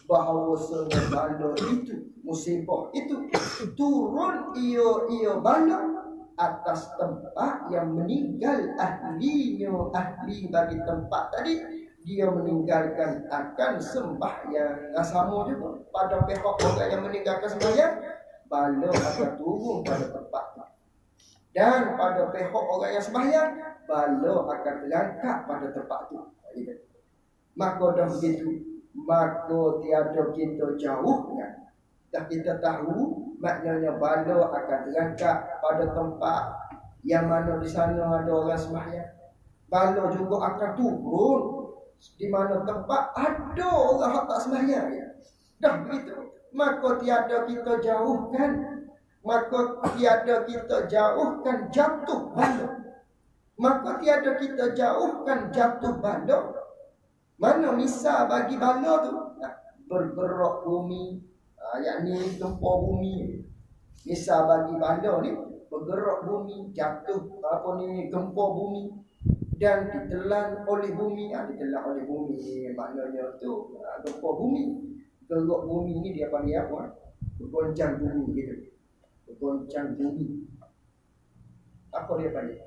bahawa bala itu, musibah itu turun ia bala atas tempat yang meninggal ahlinya, ahli bagi tempat tadi dia meninggalkan akan sembahyang. Sama juga pada pihak orang yang meninggalkan sembahyang, bala akan turun pada tempat. Dan pada pihak orang yang sembahyang, bala akan terangkat pada tempat itu. Maka dah begitu, maka tiada kita jauhkan. Dah kita tahu maknanya bala akan terangkat pada tempat yang mana di sana ada orang sembahyang. Bala juga akan turun di mana tempat ada orang yang tak sembahyang. Dah begitu, maka tiada kita jauhkan. Maka tiada kita jauhkan jatuh bala. Maka tiada kita jauhkan jatuh bala. Mana misal bagi bala tu? Bergerak bumi, yakni gempa bumi. Misal bagi bala ni, bergerak bumi, jatuh gempa bumi dan ditelan oleh bumi. Ditelan oleh bumi maknanya tu gempa bumi. Gerak bumi ni dia panggil apa? Bergoncang bumi gitu. Bergoncang bumi. Apa dia panggil?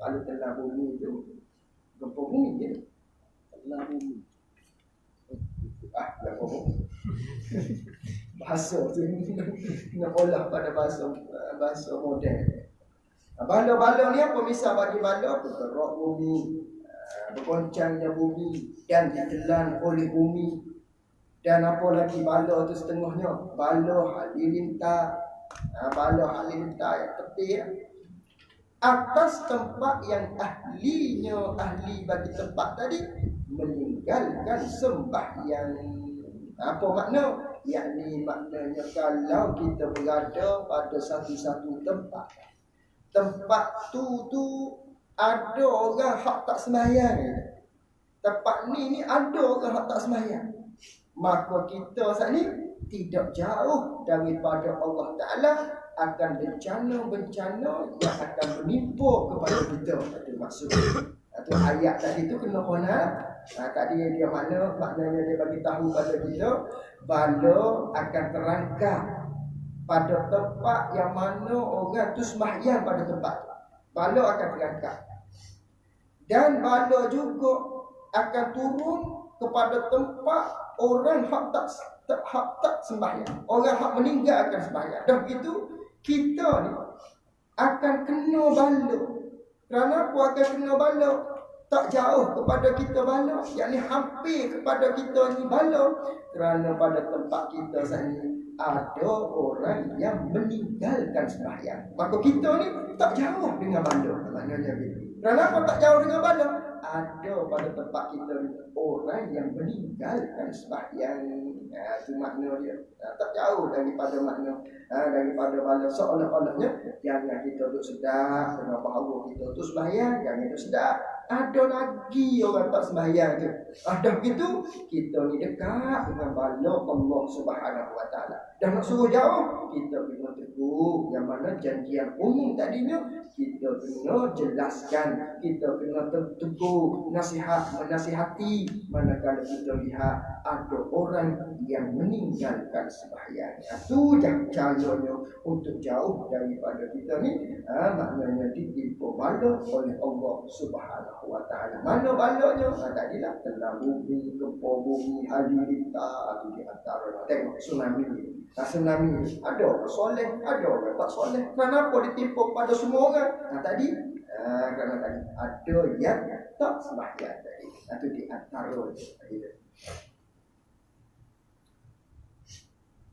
Kalau telah bumi itu gempa bumi je. Telah bumi. Dah faham. Bahasa tu nak olah pada bahasa moden. Bala-bala ni apa misal bagi bala? Bergerak bumi, bergoncangnya bumi dan ditelan oleh bumi. Dan apa lagi bala tu setengahnya? Bala halilintar. Bala halilintar yang tepi atas tempat yang ahlinya, ahli bagi tempat tadi meninggalkan sembahyang. Apa makna? Yakni maknanya kalau kita berada pada satu-satu tempat tu Ada orang hak tak sembahyang. Tempat ni ada orang hak tak sembahyang. Maka kita saat ni tidak jauh daripada Allah Ta'ala akan bencana-bencana yang akan menimpa kepada kita. Itu maksudnya. Itu ayat tadi tu kena konal. Tadi dia maknanya dia bagi tahu pada kita bala akan terangkat pada tempat yang mana orang tu sembahyang pada tempat. Bala akan terangkat. Dan bala juga akan turun kepada tempat orang hak tak sembahyang. Orang hak meninggalkan sembahyang. Dan begitu kita ni akan kena bala. Kenapa akan kena bala? Tak jauh kepada kita bala, yakni hampir kepada kita ni bala. Kerana pada tempat kita saat ni ada orang yang meninggalkan sembahyang. Maka kita ni tak jauh dengan bala. Maknanya begitu. Kenapa tak jauh dengan bala? Ada pada tempat kita ni orang yang meninggalkan sembahyang. Itu makna dia. Tak jauh daripada makna daripada bala. Seolah-olahnya jangan kita duduk sedar dengan bahawa kita tu sembahyang, jangan itu sedar. Ada lagi orang tak sembahyang tu. Ada begitu kita ni dekat dengan bala Allah Subhanahu Wa Taala. Dan nak suruh jauh, kita kena teguh. Yang mana janjian umum tadinya kita kena jelaskan, kita kena teguh, menasihati manakala kita lihat ada orang yang meninggalkan sembahyang. Itu caranya untuk jauh daripada kita ni. Maknanya ditimpa bala oleh Allah Subhanahu Wa Taala. Mana balanya? Tadilah telah bumi, gempa bumi, halilintar itu di antara. Tengok tsunami ni. Tsunami ni ada orang soleh, ada orang tak soleh. Kenapa ditimpa pada semua orang? Tadi kerana tadi ada yang tak sembahyang tadi. Itu di antara tadi.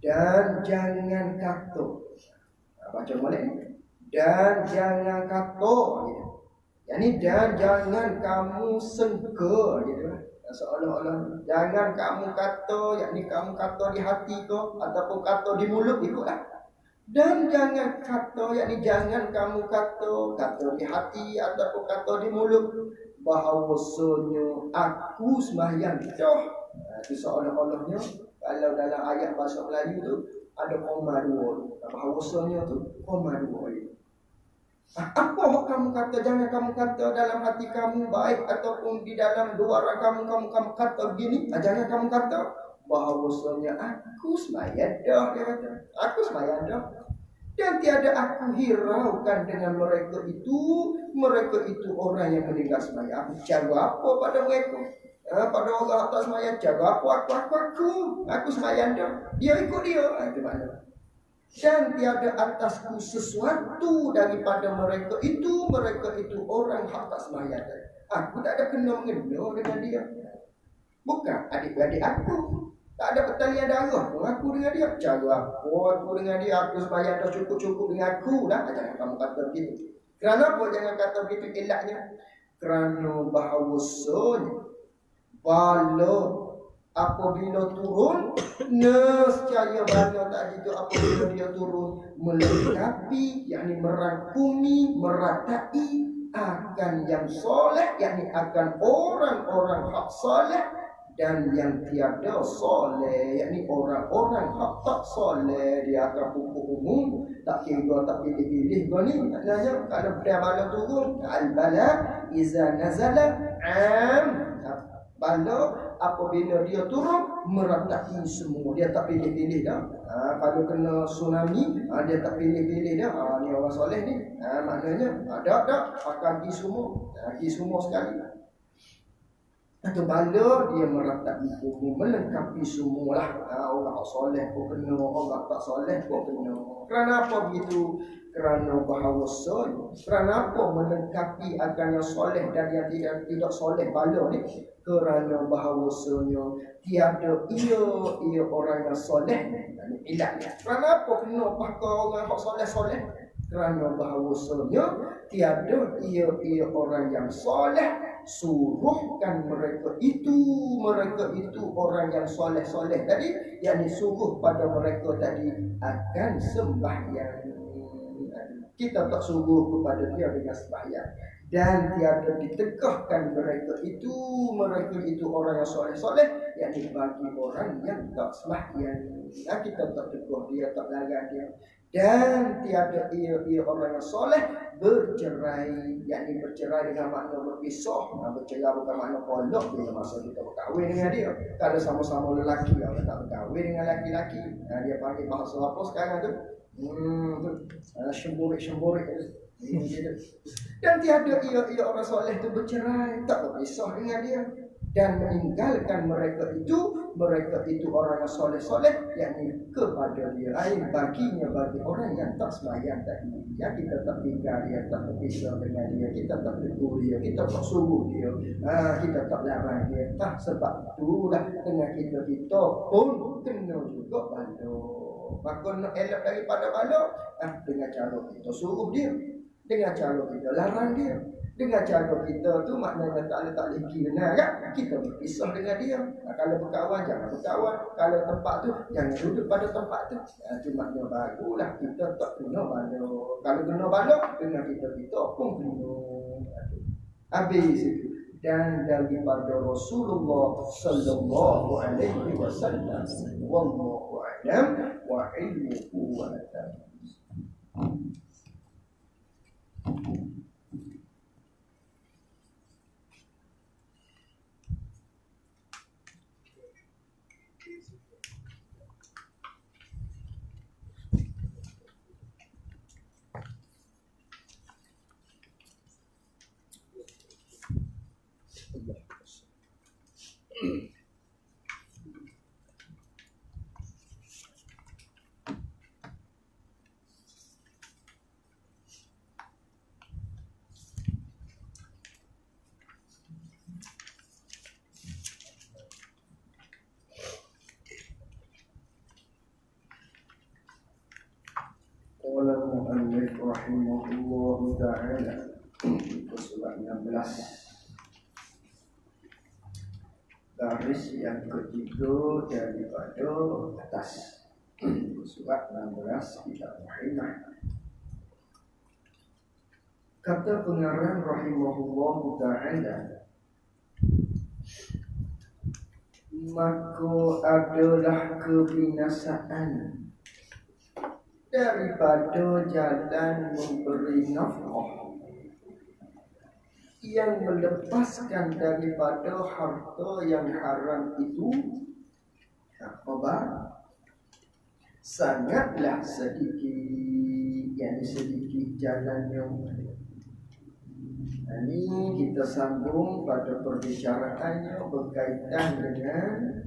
Dan jangan kata, baca balik. Dan jangan kata gitu. Yani dan jangan kamu sengka gitu. Seolah-olah jangan kamu kata, yakni kamu kata di hati kau ataupun kata di mulut ikutlah. Dan jangan kata, yakni jangan kamu kata di hati ataupun kata di mulut bahawasanya aku sembahyang. Itu seolah-olahnya kalau dalam ayat bahasa Melayu tu ada koma dua. Bahawasanya tu koma dua itu. Apa yang kamu kata? Jangan kamu kata dalam hati kamu baik ataupun di dalam luaran kamu kata begini. Jangan kamu kata bahawasanya aku sembahyang dah. Dia kata aku sembahyang dah. Dan tiada aku hiraukan dengan mereka itu. Mereka itu orang yang meninggal sembahyang. Aku cara apa pada mereka? Pada orang atas sembahyang cara apa? Aku sembahyang dah. Dia ikut dia. Itu makna. Dan tiada atasku sesuatu daripada mereka itu orang hak tak sembahyang. Aku tak ada kena mengena dengan dia. Bukan adik-adik aku. Tak ada pertalian darah pun aku dengan dia. Cara aku dengan dia. Aku sembahyang dah cukup-cukup dengan aku lah. Jangan kamu kata begitu. Kerana apa jangan kata begitu elaknya? Kerana bahawasanya bala apabila turun, nescaya bala tadi itu apabila dia turun melengkapi, yakni merangkumi, meratai akan yang soleh, yakni akan orang-orang hak soleh, dan yang tiada soleh, yakni orang-orang hak tak soleh. Dia akan pupuk umum, tak kira tak pilih-pilih. Ni maknanya kalau dia bala turun, al-bala iza nazala bala apabila dia turun meratai semua. Dia tak pilih-pilih dah. Kalau kena tsunami, dia tak pilih-pilih dah. Ni orang soleh ni. Maknanya ada akan pergi semua. Pergi semua sekali. Atau bala dia meratai umum, melengkapi semualah. Orang soleh pun kena, orang tak soleh pun kena. Kenapa begitu? Kerana bahawasanya, kenapa melengkapi akan yang soleh dan yang tidak soleh bala ni? Kerana bahawasanya tiada ia orang yang soleh. Ilatnya. Kenapa kena pakai orang yang soleh-soleh? Kerana bahawasanya tiada ia orang yang soleh. Suruhkan mereka itu orang yang soleh-soleh tadi, yakni suruh pada mereka tadi akan sembahyang. Kita tak suruh kepada dia dengan sembahyang. dan tiada ditegahkan mereka itu orang yang soleh-soleh, yakni bagi orang yang tak sembahyang. Nah, kita tak teguh dia, tak larat dia. Dan tiada ia orang yang soleh bercerai, yakni bercerai dengan makna berpisah. Bercerai bukan makna kolok bila masa kita berkahwin dengan dia. Kalau sama-sama lelaki, kalau tak berkahwin dengan laki-laki, dia panggil bahasa apa sekarang tu? Syemburik. Dan tiada ia orang soleh itu bercerai, tak berpisah dengan dia, dan meninggalkan mereka itu orang yang soleh-soleh, yakni kepada dia, bagi orang yang tak sembahyang tadi. Ya, kita tak tinggal dia, tak berpisah dengan dia, kita tak tegur dia, kita tak suruh dia, kita tak larang dia. Sebab itulah dengan kita pun kena juga balok. Maka nak elak daripada balok, dengan cara kita suruh dia, dengan cara kita larang dia, dengan cara kita tu maknanya tak lagi benar kan? Kita berpisah dengan dia. Kalau berkawan jangan berkawan, kalau tempat tu jangan duduk pada tempat tu. Itu maknanya barulah kita tak kena balok. Kalau kena balok dengan kita pun kena. Habis itu. Dan daripada Rasulullah sallallahu alaihi wasallam, wallahu a'lam wa ilmuhu wa a'lam. Qala al-mu'allif rahimahullahu ta'ala, surat 16 garis yang ketiga daripada atas, surat 16 kitab Rahimah. Kata pengarang rahimahullahu ta'ala, maka adalah kebinasaan daripada jalan memberi nafkah yang melepaskan daripada harta yang haram itu, apa? Sangatlah sedikit, yang sedikit jalan yang ini kita sambung pada perbicaraannya berkaitan dengan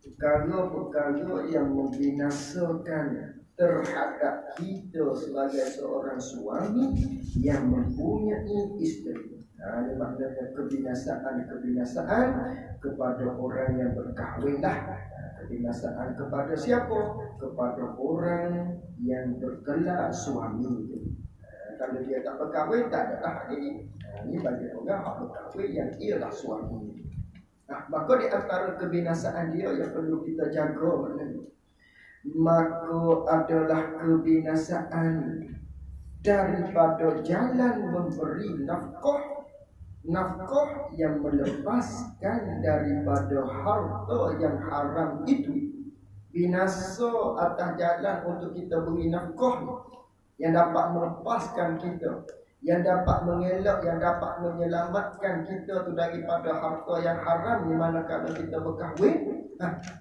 perkara-perkara yang membinasakan terhadap kita sebagai seorang suami yang mempunyai isteri. Ini maknanya kebinasaan kepada orang yang berkahwinlah. Kebinasaan kepada siapa? Kepada orang yang bergelar suami. Kalau dia tak berkahwin, tak adalah ini. Ini bagi orang yang berkahwin yang ialah suami. Maka di antara kebinasaan dia yang perlu kita jaga maknanya, maka adalah kebinasaan daripada jalan memberi nafkah yang melepaskan daripada harta yang haram itu. Binasa atas jalan untuk kita beri nafkah yang dapat melepaskan kita, yang dapat mengelak, yang dapat menyelamatkan kita tu daripada harta yang haram, di mana kalau kita berkahwin,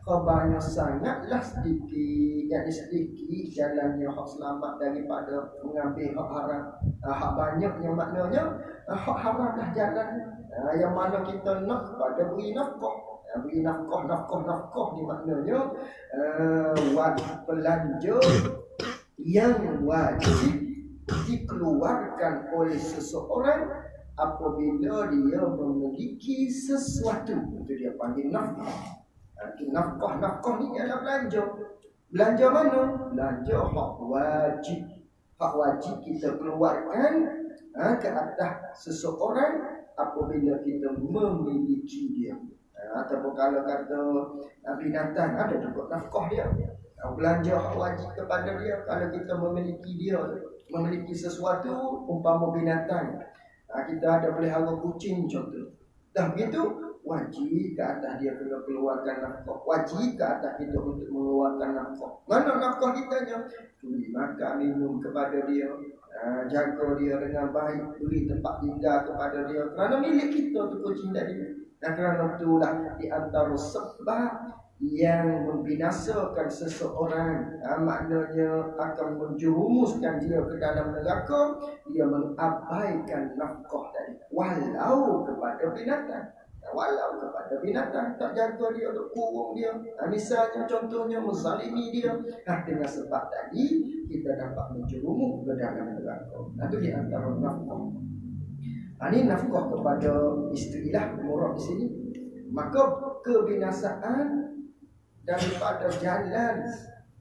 kebanyakan sangatlah sedikit, jadi sedikit jalannya hak selamat daripada mengambil hak haram. Hak banyaknya maknanya hak haram dah jalan, yang mana kita nak pada beri nafkah. Beri nafkah ni maknanya belanja yang wajib dikeluarkan oleh seseorang apabila dia memiliki sesuatu. Itu dia panggil nafkah. Nafkah ni ialah belanja. Belanja mana? Belanja hak wajib. Hak wajib kita keluarkan ke atas seseorang apabila kita memiliki dia. Ataupun kalau kata binatang, ada juga nafkah dia. Belanja hak wajib kepada dia kalau kita memiliki dia, memiliki sesuatu umpama binatang. Kita ada pelihara kucing contoh. Dah begitu wajib ke atas dia kena keluarkan nafkah. Wajib ke atas kita untuk mengeluarkan nafkah. Mana nafkah kita nya? Beri makan minum kepada dia, jaga dia dengan baik, beri tempat tinggal kepada dia. Kerana milik kita tu kucing tadi. Dan kerana itulah di antara sebab yang membinasakan seseorang, maknanya akan menjerumuskan dia ke dalam neraka, dia mengabaikan nafkah tadi walau kepada binatang. Walau kepada binatang, tak jaga dia, tak kurung dia, misalnya contohnya menzalimi dia, dengan sebab tadi kita dapat menjerumus ke dalam neraka. Itu di antara nafkah. Ini nafkah kepada isteri lah murah di sini. Maka kebinasaan daripada jalan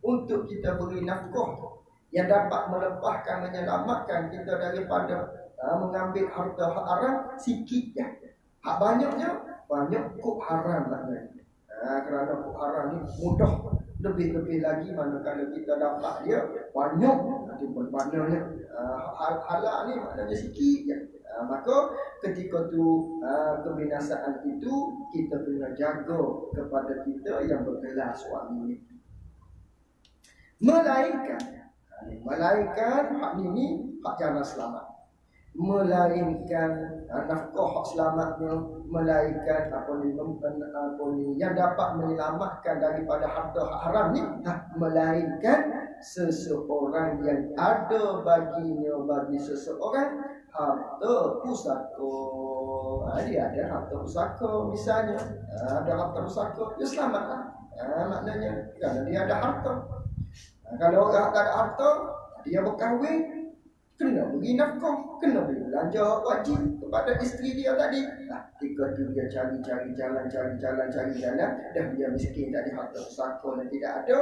untuk kita beri nafkah yang dapat melepaskan, menyelamatkan kita daripada mengambil harta haram sikit je. Hak banyaknya, banyak kok haram maknanya. Kerana kok haram ni mudah, lebih-lebih lagi manakala kita dapat dia banyak, nanti maknanya halal ni maknanya sikit je. Maka ketika tu kebinasaan itu kita kena jaga kepada kita yang bergelar suami ni. Melainkan hak ini hak jalan selamat. Melainkan nafkah hak selamatnya, melainkan yang dapat menyelamatkan daripada harta haram ni, melainkan seseorang yang ada baginya bagi seseorang harta pusaka. Dia ada harta pusaka misalnya, ada harta pusaka, dia selamatlah. Maknanya kerana dia ada harta. Kalau orang tak ada harta, dia berkahwin, kena beri nafkah, kena beri belanja wajib kepada isteri dia tadi. Ketika tu dia cari jalan, dah dia miskin, tak ada harta pusaka dan tidak ada,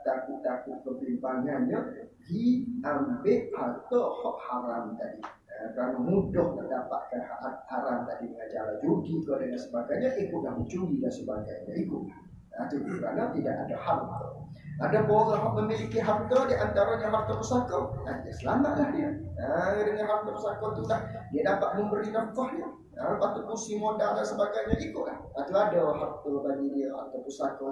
takut-takut kebimbangannya diambil harta hak haram tadi. Kerana mudah mendapatkan hak haram tadi dengan cara judi dan sebagainya, ikutlah mencuri dan sebagainya, ikutlah. Itu kerana tidak ada harta. Ada orang yang memiliki harta, di antaranya harta pusaka, dia selamatlah dia. Dengan harta pusaka itu dah dia dapat memberi nafkah dia. Lepas tu kursi modal dan sebagainya, ikutlah. Itu ada harta bagi dia, harta pusaka.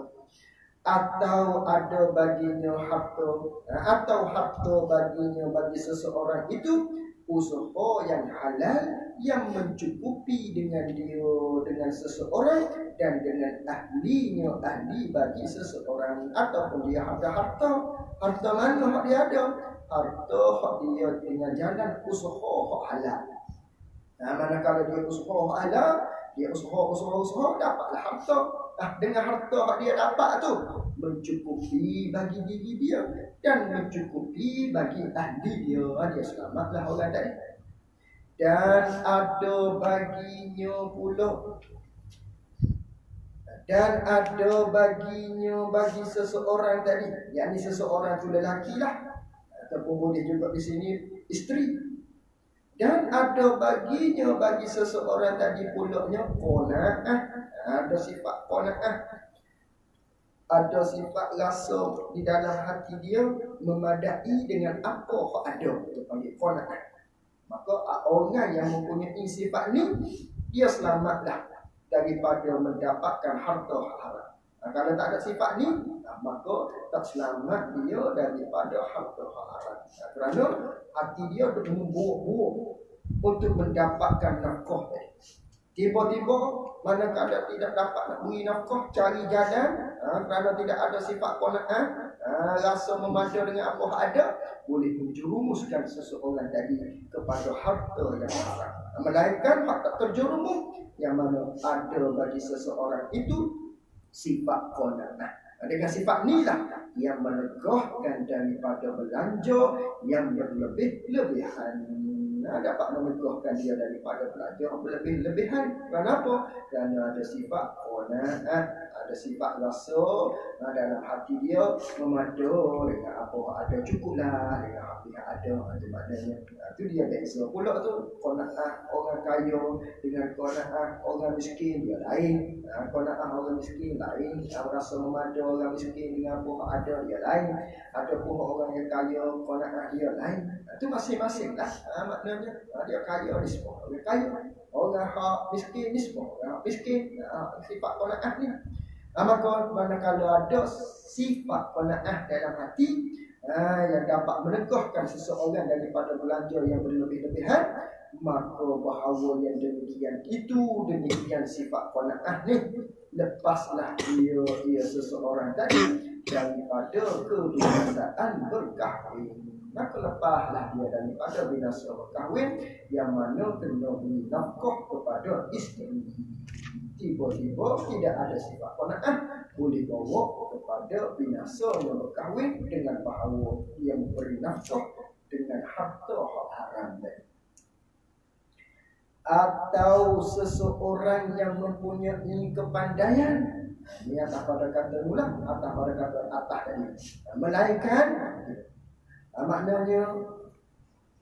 Atau ada baginya harta, atau harta baginya bagi seseorang itu usaha yang halal yang mencukupi dengan dia, dengan seseorang dan dengan ahli bagi seseorang. Ataupun dia ada harta mana hak dia ada? Harta hak dia dengan jalan usaha hak halal. Manakala dia usaha hak halal, dia usaha dapatlah harta. Dengan harta hak dia dapat tu mencukupi bagi diri dia dan mencukupi bagi ahli dia, dia selamatlah orang tadi. Dan ada baginya pula, dan ada baginya bagi seseorang tadi, yakni seseorang tu lelaki lah, ataupun boleh juga di sini isteri. Dan ada baginya bagi seseorang tadi pulaknya qanaah, ada sifat qanaah, ada sifat rasa di dalam hati dia memadai dengan apa yang ada, itu panggil qanaah. Maka orang yang mempunyai sifat ni, dia selamatlah daripada mendapatkan harta haram. Kalau tak ada sifat ni, maka tak selamat dia daripada harta haram. Kerana hati dia memburuk-buruk untuk mendapatkan nafkah tadi. Tiba-tiba manakala tidak dapat nak beri nafkah, cari jalan, kerana tidak ada sifat qanaah, rasa memada dengan apa yang ada, boleh menjerumuskan seseorang tadi kepada harta yang haram. Melainkan hak tak terjerumus, yang mana ada bagi seseorang itu sifat qanaah. Dengan sifat ni lah yang menegahkan daripada belanja yang berlebih-lebihan. Dapat menegahkan dia daripada belanja berlebih-lebihan. Kenapa? Kerana ada sifat qanaah, ada sifat rasa dalam hati dia memadu dengan apa ada, cukuplah dengan apa yang ada. Itu maknanya, itu dia beza pula tu. Qanaah orang kaya dengan qanaah orang miskin dia lain. Qanaah orang miskin lain, rasa memadu orang miskin dengan apa ada dia lain. Ada pun orang yang kaya qanaah dia lain. Itu masing-masing lah. Maknanya dia kaya ni semua. Orang kaya. Orang hak miskin ni semua. Orang miskin. Sifat qanaah ni. Maka manakala ada sifat qanaah dalam hati yang dapat menegahkan seseorang daripada belanja yang berlebih-lebihan, maka bahawa yang demikian itu, demikian sifat qanaah ni, lepaslah ia seseorang tadi daripada kebinasaan berkahwin. Maka lepaslah dia daripada binasa berkahwin yang mana kena beri nafkah kepada isteri. Tiba-tiba tidak ada sifat qanaah, boleh bawa kepada binasa yang berkahwin dengan bahawa dia memberi nafkah dengan harta hak haram tadi. Atau seseorang yang mempunyai kepandaian, ini atas pada kata ulang, atas pada kata atas tadi, melainkan maknanya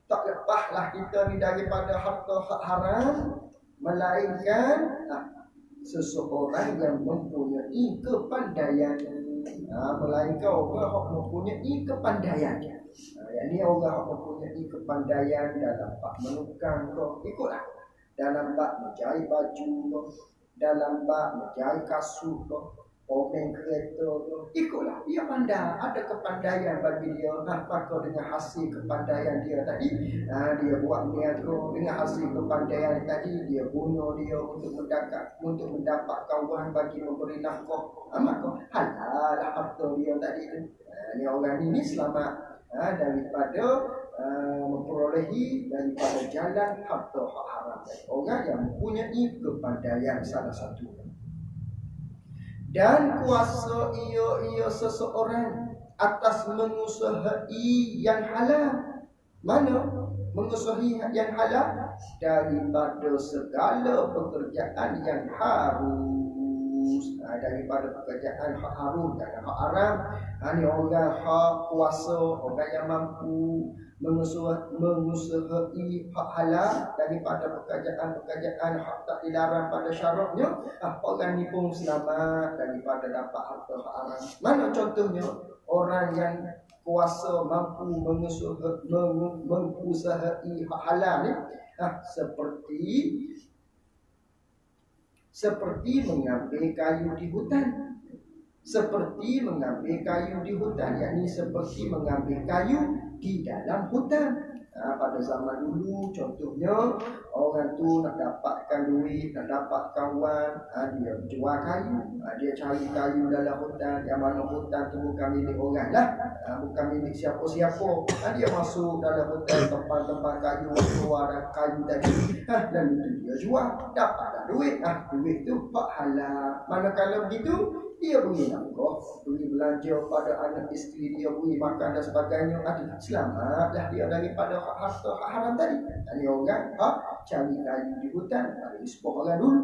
tak lepaslah kita ni daripada harta hak haram, melainkan seseorang yang mempunyai kepandaian. Melainkan orang yang mempunyai kepandaian. Yang ni orang yang mempunyai kepandaian dalam bab menukang kau, ikutlah. Dalam bab menjahit baju kau, dalam bab menjahit kasut kau, komen kereta kau, ikutlah. Dia pandai, ada kepandaian bagi dia. Maka dengan hasil kepandaian dia tadi, dia buat niat kau. Dengan hasil kepandaian tadi, dia bunuh dia untuk mendapat kawan bagi memberi nafkah. Maka halal harta dia tadi tu. Ni orang ini selamat daripada memperolehi daripada jalan harta hak haram. Orang yang mempunyai kepandaian salah satu. Dan kuasa ia seseorang atas mengusahai yang halal. Mana? Mengusahai yang halal daripada segala pekerjaan yang harus, daripada pekerjaan hak harus dan hak haram. Ini orang hak kuasa, orang yang mampu mengusahai hak halal daripada pekerjaan-pekerjaan hak tak dilarang pada syaratnya. Orang ni pun selamat daripada dapat harta hak haram. Mana contohnya? Orang yang kuasa mampu mengusahai hak halal ni, seperti mengambil kayu di hutan. Seperti mengambil kayu di hutan, yakni seperti mengambil kayu di dalam hutan. Pada zaman dulu contohnya, orang tu nak dapatkan duit, nak dapat kawan, dia jual kayu. Dia cari kayu dalam hutan, yang mana hutan tu bukan milik orang lah, bukan milik siapa-siapa. Dia masuk dalam hutan, tempat-tempat kayu, keluar kayu tadi, dan itu dia jual, dapatlah duit. Duit tu hak halal. Manakala begitu, dia beri nafkah, beri belanja pada anak isteri dia, beri makan dan sebagainya. Selamatlah dia daripada harta hak haram tadi. Ini orang cari kayu di hutan, ada sebuah orang dulu.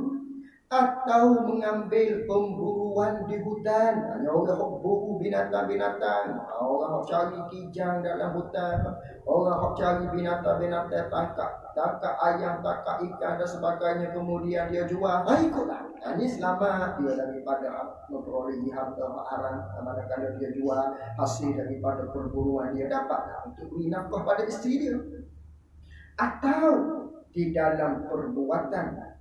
Atau mengambil pemburuan di hutan. Hanya orang yang buru binatang-binatang. Orang yang cari kijang dalam hutan. Orang yang cari binatang-binatang, tangkap ayam, tangkap ikan dan sebagainya. Kemudian dia jual. Ikutlah. Ini selamat dia daripada memperolehi harta haram. Manakala dia jual hasil daripada perburuan, dia dapatlah untuk beri nafkah pada isteri dia. Atau di dalam perbuatan.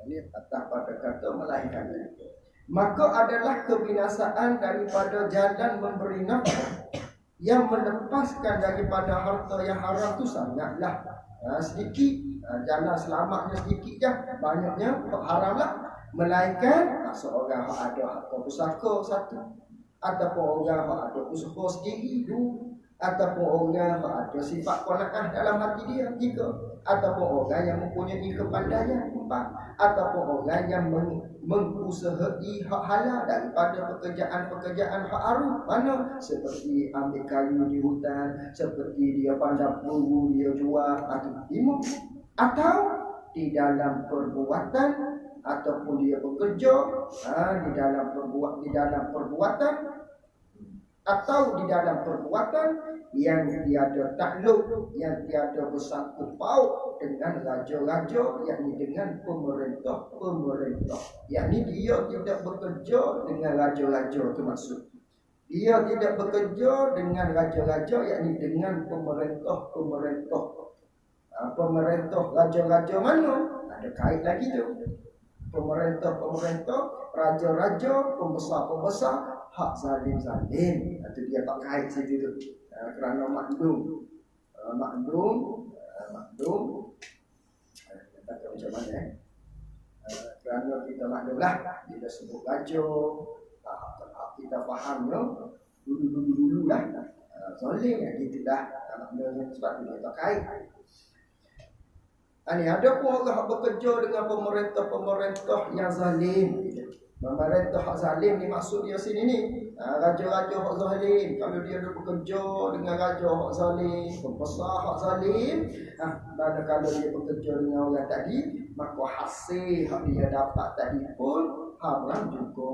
Ini atas pada kata melainkan itu. Maka adalah kebinasaan daripada jalan memberi nafkah yang melepaskan daripada harta yang haram itu sangatlah sedikit. Jalan selamatnya sedikit je, banyaknya haramlah. Melainkan seorang yang ada harta pusaka satu, ataupun orang yang ada usaha sendiri dua, ataupun orang yang ada sifat qanaah dalam hati dia tiga, ataupun orang yang mempunyai kepandaian empat, ataupun orang yang mengusahai hak halal daripada pekerjaan-pekerjaan hak haram. Mana? Seperti ambil kayu di hutan, seperti dia pandang buru, dia jual, atau lima. Atau di dalam perbuatan, ataupun dia bekerja di dalam perbuatan atau di dalam perbuatan yang tiada takluk, yang tiada bersangkut paut dengan raja-raja, yakni dengan pemerintah-pemerintah. Yakni dia tidak bekerja dengan raja-raja, itu maksud. Dia tidak bekerja dengan raja-raja, yakni dengan pemerintah-pemerintah. Pemerintah raja-raja mana? Ada kait lagi tu. Pemerintah-pemerintah, raja-raja, pembesar-pembesar, hak zalim-zalim. Itu dia tak kait situ tu. Kerana makdum. Makdum. Kita tahu macam mana kerana kita makdum lah. Bila sebut raja, kita faham dulu lah. Zalim gitu dah. Maknanya sebab dia tak kait. Ada pun orang bekerja dengan pemerintah-pemerintah yang zalim. Pemerintah hak zalim ni maksud dia sini ni. Raja-raja hak zalim. Kalau dia bekerja dengan raja hak zalim, pembesar hak zalim, dan kalau dia bekerja dengan orang tadi, maka hasil hak dia dapat tadi pun haram juga.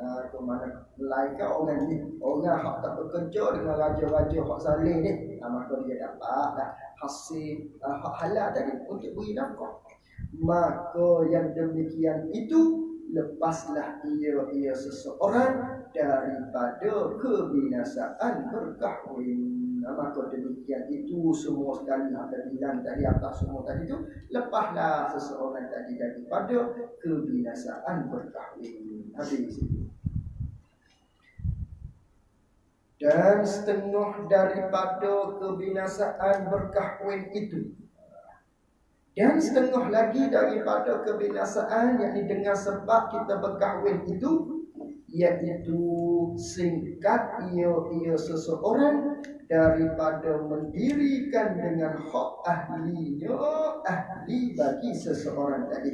Ke mana melainkan orang ni, orang hak tak bekerja dengan raja-raja hak zalim ni, maka dia dapat hasil hak halal tadi untuk beri nafkah. Maka yang demikian itu, lepaslah ia seseorang daripada kebinasaan berkahwin. Maka demikian itu semua sekali ada bilang tadi atas semua tadi itu, lepaslah seseorang tadi daripada kebinasaan berkahwin. Habis. Dan setengah daripada kebinasaan berkahwin itu, dan setengah lagi daripada kebinasaan, yakni dengan sebab kita berkahwin itu, iaitu singkat ia seseorang daripada mendirikan dengan hak ahlinya, ahli bagi seseorang tadi.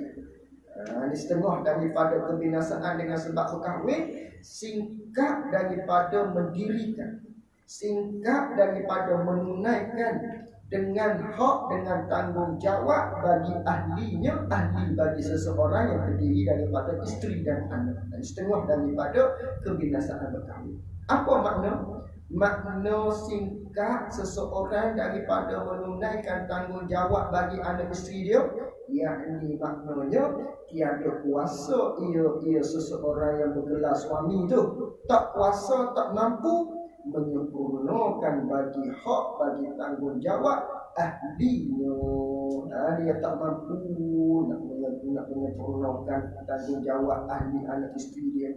Ini setengah daripada kebinasaan dengan sebab berkahwin, singkat daripada mendirikan, singkat daripada menunaikan dengan hak, dengan tanggungjawab bagi ahlinya, ahli bagi seseorang yang terdiri daripada isteri dan anak. Dan setengah daripada kebinasaan berkahwin. Apa makna? Makna singkat seseorang daripada menunaikan tanggungjawab bagi anak isteri dia, yakni maknanya tiada kuasa ia seseorang yang bergelar suami tu, tak kuasa, tak mampu menyempurnakan bagi hak, bagi tanggungjawab ahlinya. Dia tak mampu nak menyempurnakan tanggungjawab ahli anak isteri dia.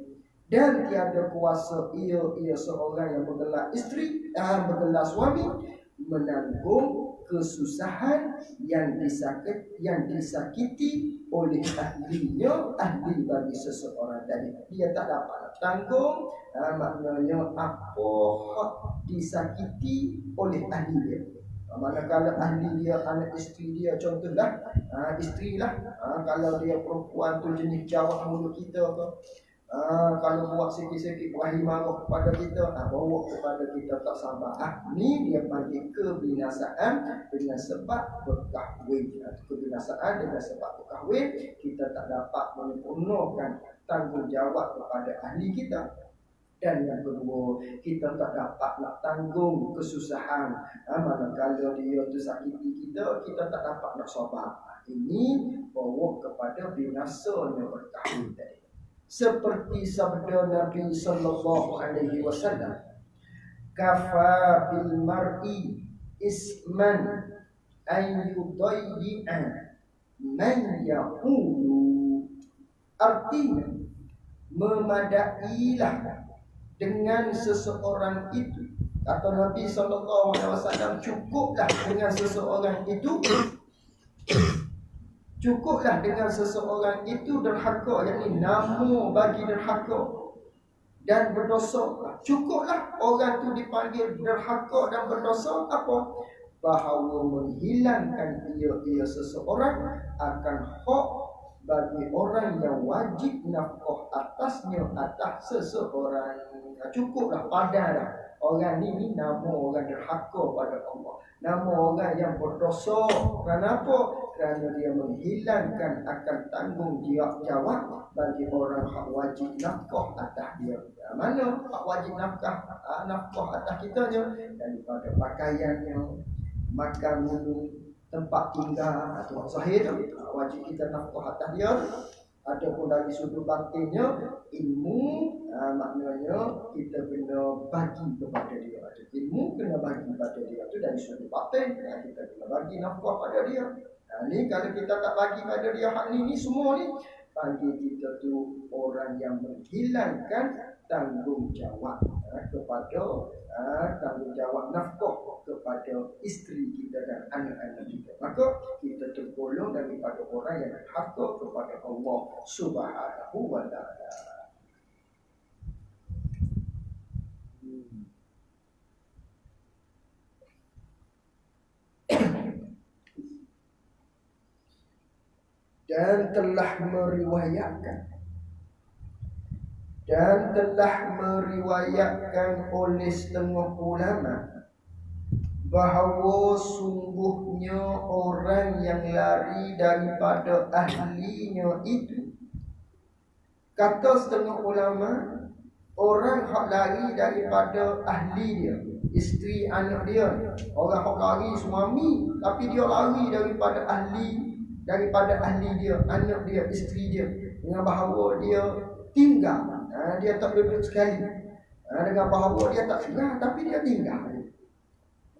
Dan tiada kuasa ia seorang yang bergelar isteri, bergelar suami, menanggung kesusahan yang disakiti oleh ahlinya, ahli bagi seseorang tadi. Dia tak dapat nak tanggung, maknanya apa hak disakiti oleh ahli dia. Manakala ahli dia, anak isteri dia, contohlah isteri lah, kalau dia perempuan tu jenis jawab mulut kita ke, kalau buat sikit-sikit wahai marah kepada kita, bawa kepada kita tak sabar. Ni dia panggil kebinasaan dengan sebab berkahwin. Kebinasaan dengan sebab berkahwin, kita tak dapat menyempurnakan tanggungjawab kepada ahli kita. Dan yang kedua, kita tak dapat nak tanggung kesusahan. Manakala dia tu sakiti kita, kita tak dapat nak sabar. Ini bawa kepada binasanya berkahwin tadi. Seperti sabda Nabi sallallahu alaihi wasallam, kafa bil mar'i isman an yudayyi'a man yaqulu. Artinya, memadailah dengan seseorang itu, kata Nabi sallallahu alaihi wasallam, cukuplah dengan seseorang itu, cukuplah dengan seseorang itu derhaka, yakni nama bagi derhaka dan berdosa. Cukuplah orang itu dipanggil derhaka dan berdosa. Apa? Bahawa menghilangkan ia seseorang akan hak bagi orang yang wajib nafkah atasnya, atas seseorang. Cukuplah, padanlah. Orang ni nama orang derhaka pada Allah, nama orang yang berdosa. Kenapa? kerana dia menghilangkan akan tanggungjawab bagi orang hak wajib nafkah atas dia. Mana hak wajib nafkah atas kita je, daripada pakaiannya, makan minum, tempat tinggal atau zahir wajib kita nafkah atas dia. Ataupun dari sudut batinnya, ilmu maknanya kita kena bagi kepada dia. Ilmu kena bagi kepada dia tu dari sudut batin, kita kena bagi nafkah pada dia. Ni kalau kita tak bagi pada dia hak ni semua ni, bagi kita tu orang yang menghilangkan tanggungjawab kepada tanggungjawab nafkah kepada isteri kita dan anak-anak kita. Maka kita tergolong daripada orang yang berhaka kepada Allah Subhanahu wa taala. Dan telah meriwayatkan oleh setengah ulama bahawa sungguhnya orang yang lari daripada ahlinya itu, kata setengah ulama, orang hak lari daripada ahli dia, isteri anak dia, orang hak lari suami tapi dia lari daripada ahli dia, anak dia, isteri dia, dengan bahawa dia tinggal, dia tak duduk sekali, dengan bahawa dia tak tinggal tapi dia tinggal.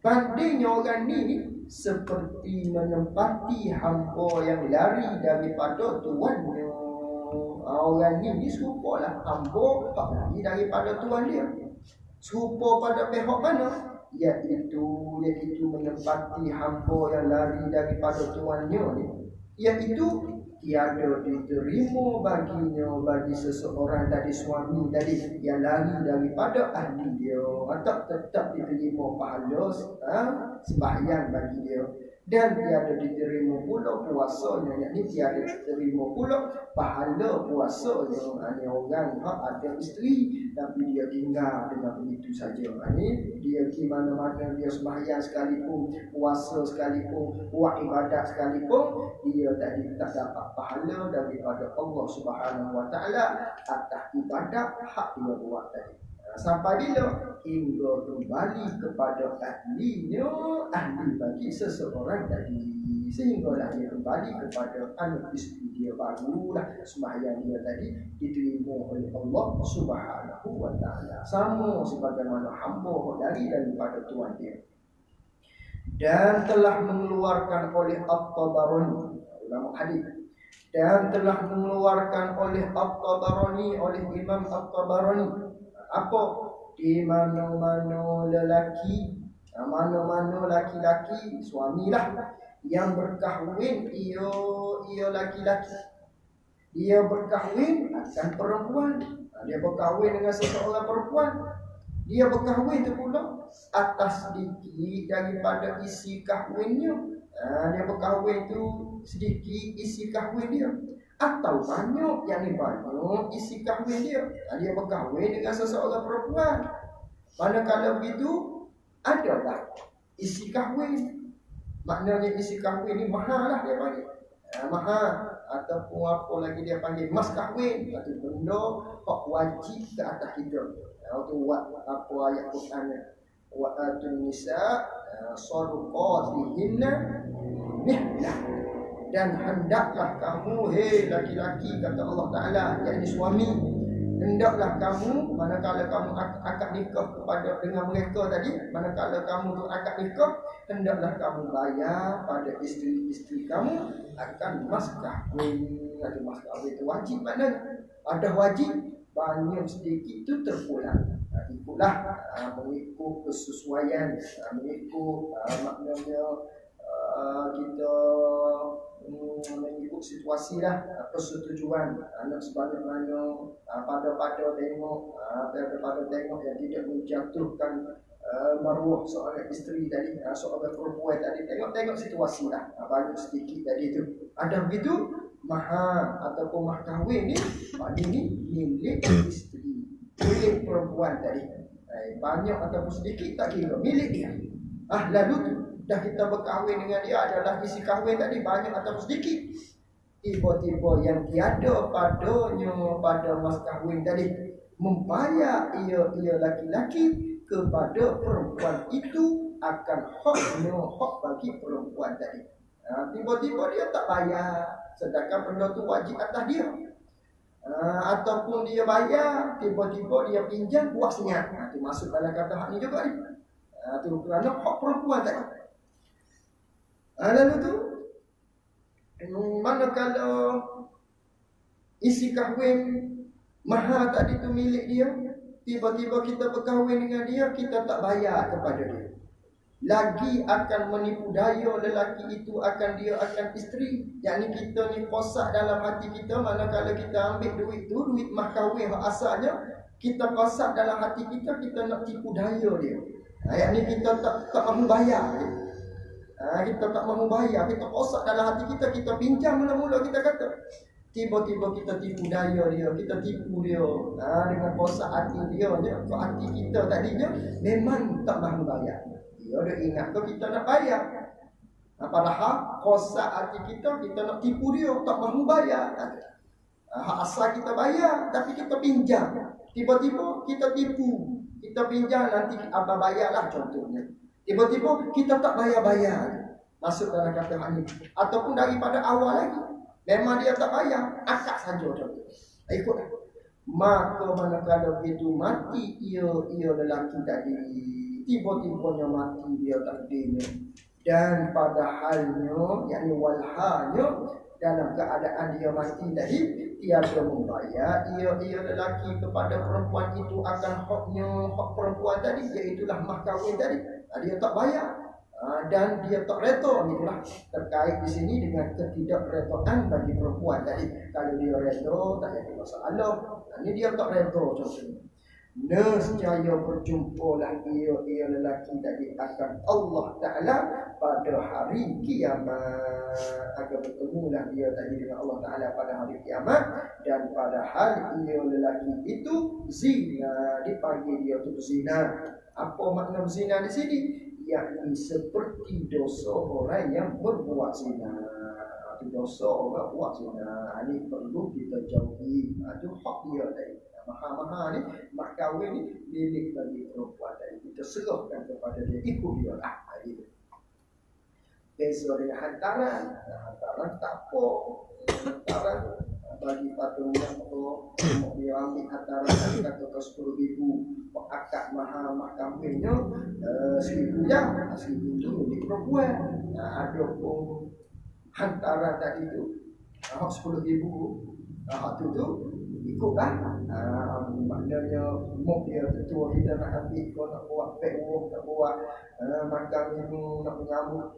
Bandingnya orang ni seperti menempati hamba yang lari daripada tuannya. Orang ni serupalah hamba tak lari daripada tuan dia. Serupa pada pihak mana? Iaitu menempati hamba yang lari daripada tuannya ni, iaitu tiada diterima baginya, bagi seseorang tadi, suami tadi yang lari daripada ahli dia, atau tetap diterima pahala sembahyang bagi dia, dan tiada diterima pula puasanya, yakni tiada diterima pula pahala puasanya. Hanya orang ada isteri tapi dia tinggal dengan begitu saja. Ini dia di mana-mana dia sembahyang sekalipun, puasa sekalipun, buat ibadat sekalipun, dia tak dapat pahala daripada Allah Subhanahu wa taala atas ibadat hak dia buat tadi. Sampai bila? Hingga kembali kepada ahlinya, ahli bagi seseorang tadi, sehinggalah dia kembali kepada anak isteri dia, barulah sembahyang dia tadi diterima oleh Allah Subhanahu wa taala, sama sebagaimana hamba dari daripada tuan dia. Dan telah mengeluarkan oleh At-Tabarani, ulama hadis, dan telah mengeluarkan oleh At-Tabarani, oleh Imam At-Tabarani, apa? Di mana-mana lelaki, mana-mana laki-laki, suamilah yang berkahwin, ia laki-laki, dia berkahwin akan perempuan, dia berkahwin dengan seseorang perempuan, dia berkahwin tu pula atas sedikit daripada isi kahwinnya. Dia berkahwin tu sedikit isi kahwin dia, atau banyak, yang ni banyak isi kahwin dia. Dia berkahwin dengan seseorang perempuan, manakala begitu adalah isi kahwin. Maknanya isi kahwin ni mahal lah dia panggil, mahal, ataupun apa lagi dia panggil mas kahwin. Itu benda hak wajib ke atas kita. Itu apa ayat Quran, wa atun nisa sadaqatihinna nihlah, dan hendaklah kamu, hei laki-laki, kata Allah Ta'ala, yakni suami, hendaklah kamu, manakala kamu akad nikah kepada dengan mereka tadi, manakala kamu tu akad nikah, hendaklah kamu bayar pada isteri-isteri kamu akan mas kahwin. Ada mas kahwin itu wajib, maknanya ada wajib, banyak sedikit tu terpulang. Ikutlah mengikut kesesuaian, mengikut maknanya kita mengikut situasi lah, persetujuan anak sebagaimana pada tengok, pada tengok yang tidak menjatuhkan maruah seorang isteri tadi, seorang perempuan tadi. Tengok situasi lah, banyak sedikit tadi tu. Ada begitu, mahar ataupun mah kahwin ni, maknanya ni milik isteri, milik perempuan tadi. Banyak ataupun sedikit tak kira, milik dia. Lalu tu dah kita berkahwin dengan dia, adalah isi kahwin tadi banyak atau sedikit. Tiba-tiba yang tiada padanya pada mas kahwin tadi membayar ia laki-laki kepada perempuan itu akan hak bagi perempuan tadi. Tiba-tiba dia tak bayar, sedangkan benda tu wajib atas dia. Ataupun dia bayar, tiba-tiba dia pinjam buat senyap. Itu masuk dalam kata hak ni juga ni. Itu kerana hak perempuan tadi. Lalu tu, manakala isi kahwin mahar tadi tu milik dia, tiba-tiba kita berkahwin dengan dia, kita tak bayar kepada dia, lagi akan menipu daya lelaki itu akan isteri. Yakni kita ni kosak dalam hati kita, manakala kita ambil duit tu, duit mah kahwin asalnya, kita kosak dalam hati kita, kita nak tipu daya dia. Yakni kita tak mahu bayar dia. Kita tak mahu bayar, kita kosak dalam hati kita, kita pinjam mula-mula, kita kata tiba-tiba kita tipu daya dia, kita tipu dia dengan kosak hati dia. Hati kita tadinya memang tak mahu bayar, dia dah ingat tu kita nak bayar. Padahal kosak hati kita, kita nak tipu dia, tak mahu bayar. Hak asal kita bayar, tapi kita pinjam. Tiba-tiba kita tipu, kita pinjam, nanti abang bayarlah contohnya. Tiba-tiba kita tak bayar-bayar, masuk dalam kata hak ni. Ataupun daripada awal lagi, memang dia tak bayar, akad saja contoh. Ikut. Maka manakala begitu mati ia lelaki tadi, tiba-tibanya mati dia takdirnya, dan padahalnya, yakni walhalnya, dalam keadaan dia mati tadi, tiada membayar ia lelaki kepada perempuan itu akan hak perempuan tadi, iaitulah mah kahwin tadi. Dia tak bayar, dan dia tak reto. Itulah terkait di sini dengan ketidakretaan bagi perempuan tadi. Kalau dia reto, tak ada masalah. Ini dia tak reto contohnya. Nescaya berjumpalah ia lelaki tadi akan Allah Ta'ala pada hari kiamat. Akan bertemulah dia tadi dengan Allah Ta'ala pada hari kiamat. Dan padahal ia lelaki itu zina, dipanggil dia untuk zina. Apa makna zina di sini? Yakni seperti dosa orang yang berbuat zina. Itu dosa orang buat zina. Ini perlu kita jauhi. Itu hak dia tadi. Mahal-mahal ni, mak kahwin ni milik bagi perempuan tadi. Kita serahkan kepada dia, ikut dia lah. Beza dengan hantaran. Hantaran tak apa. Hantaran bagi patungnya atau mau dia ambil hantaran tadi kata 10,000, akad mahal mak kahwinnya 1,000 jam. 1,000 tu milik perempuan. Ada pun hantaran tadi tu 10,000, hak tu ikutlah. Maknanya mok dia ketua kita nak ambil, kau nak buat pek tak buat makan minum, nak menyambut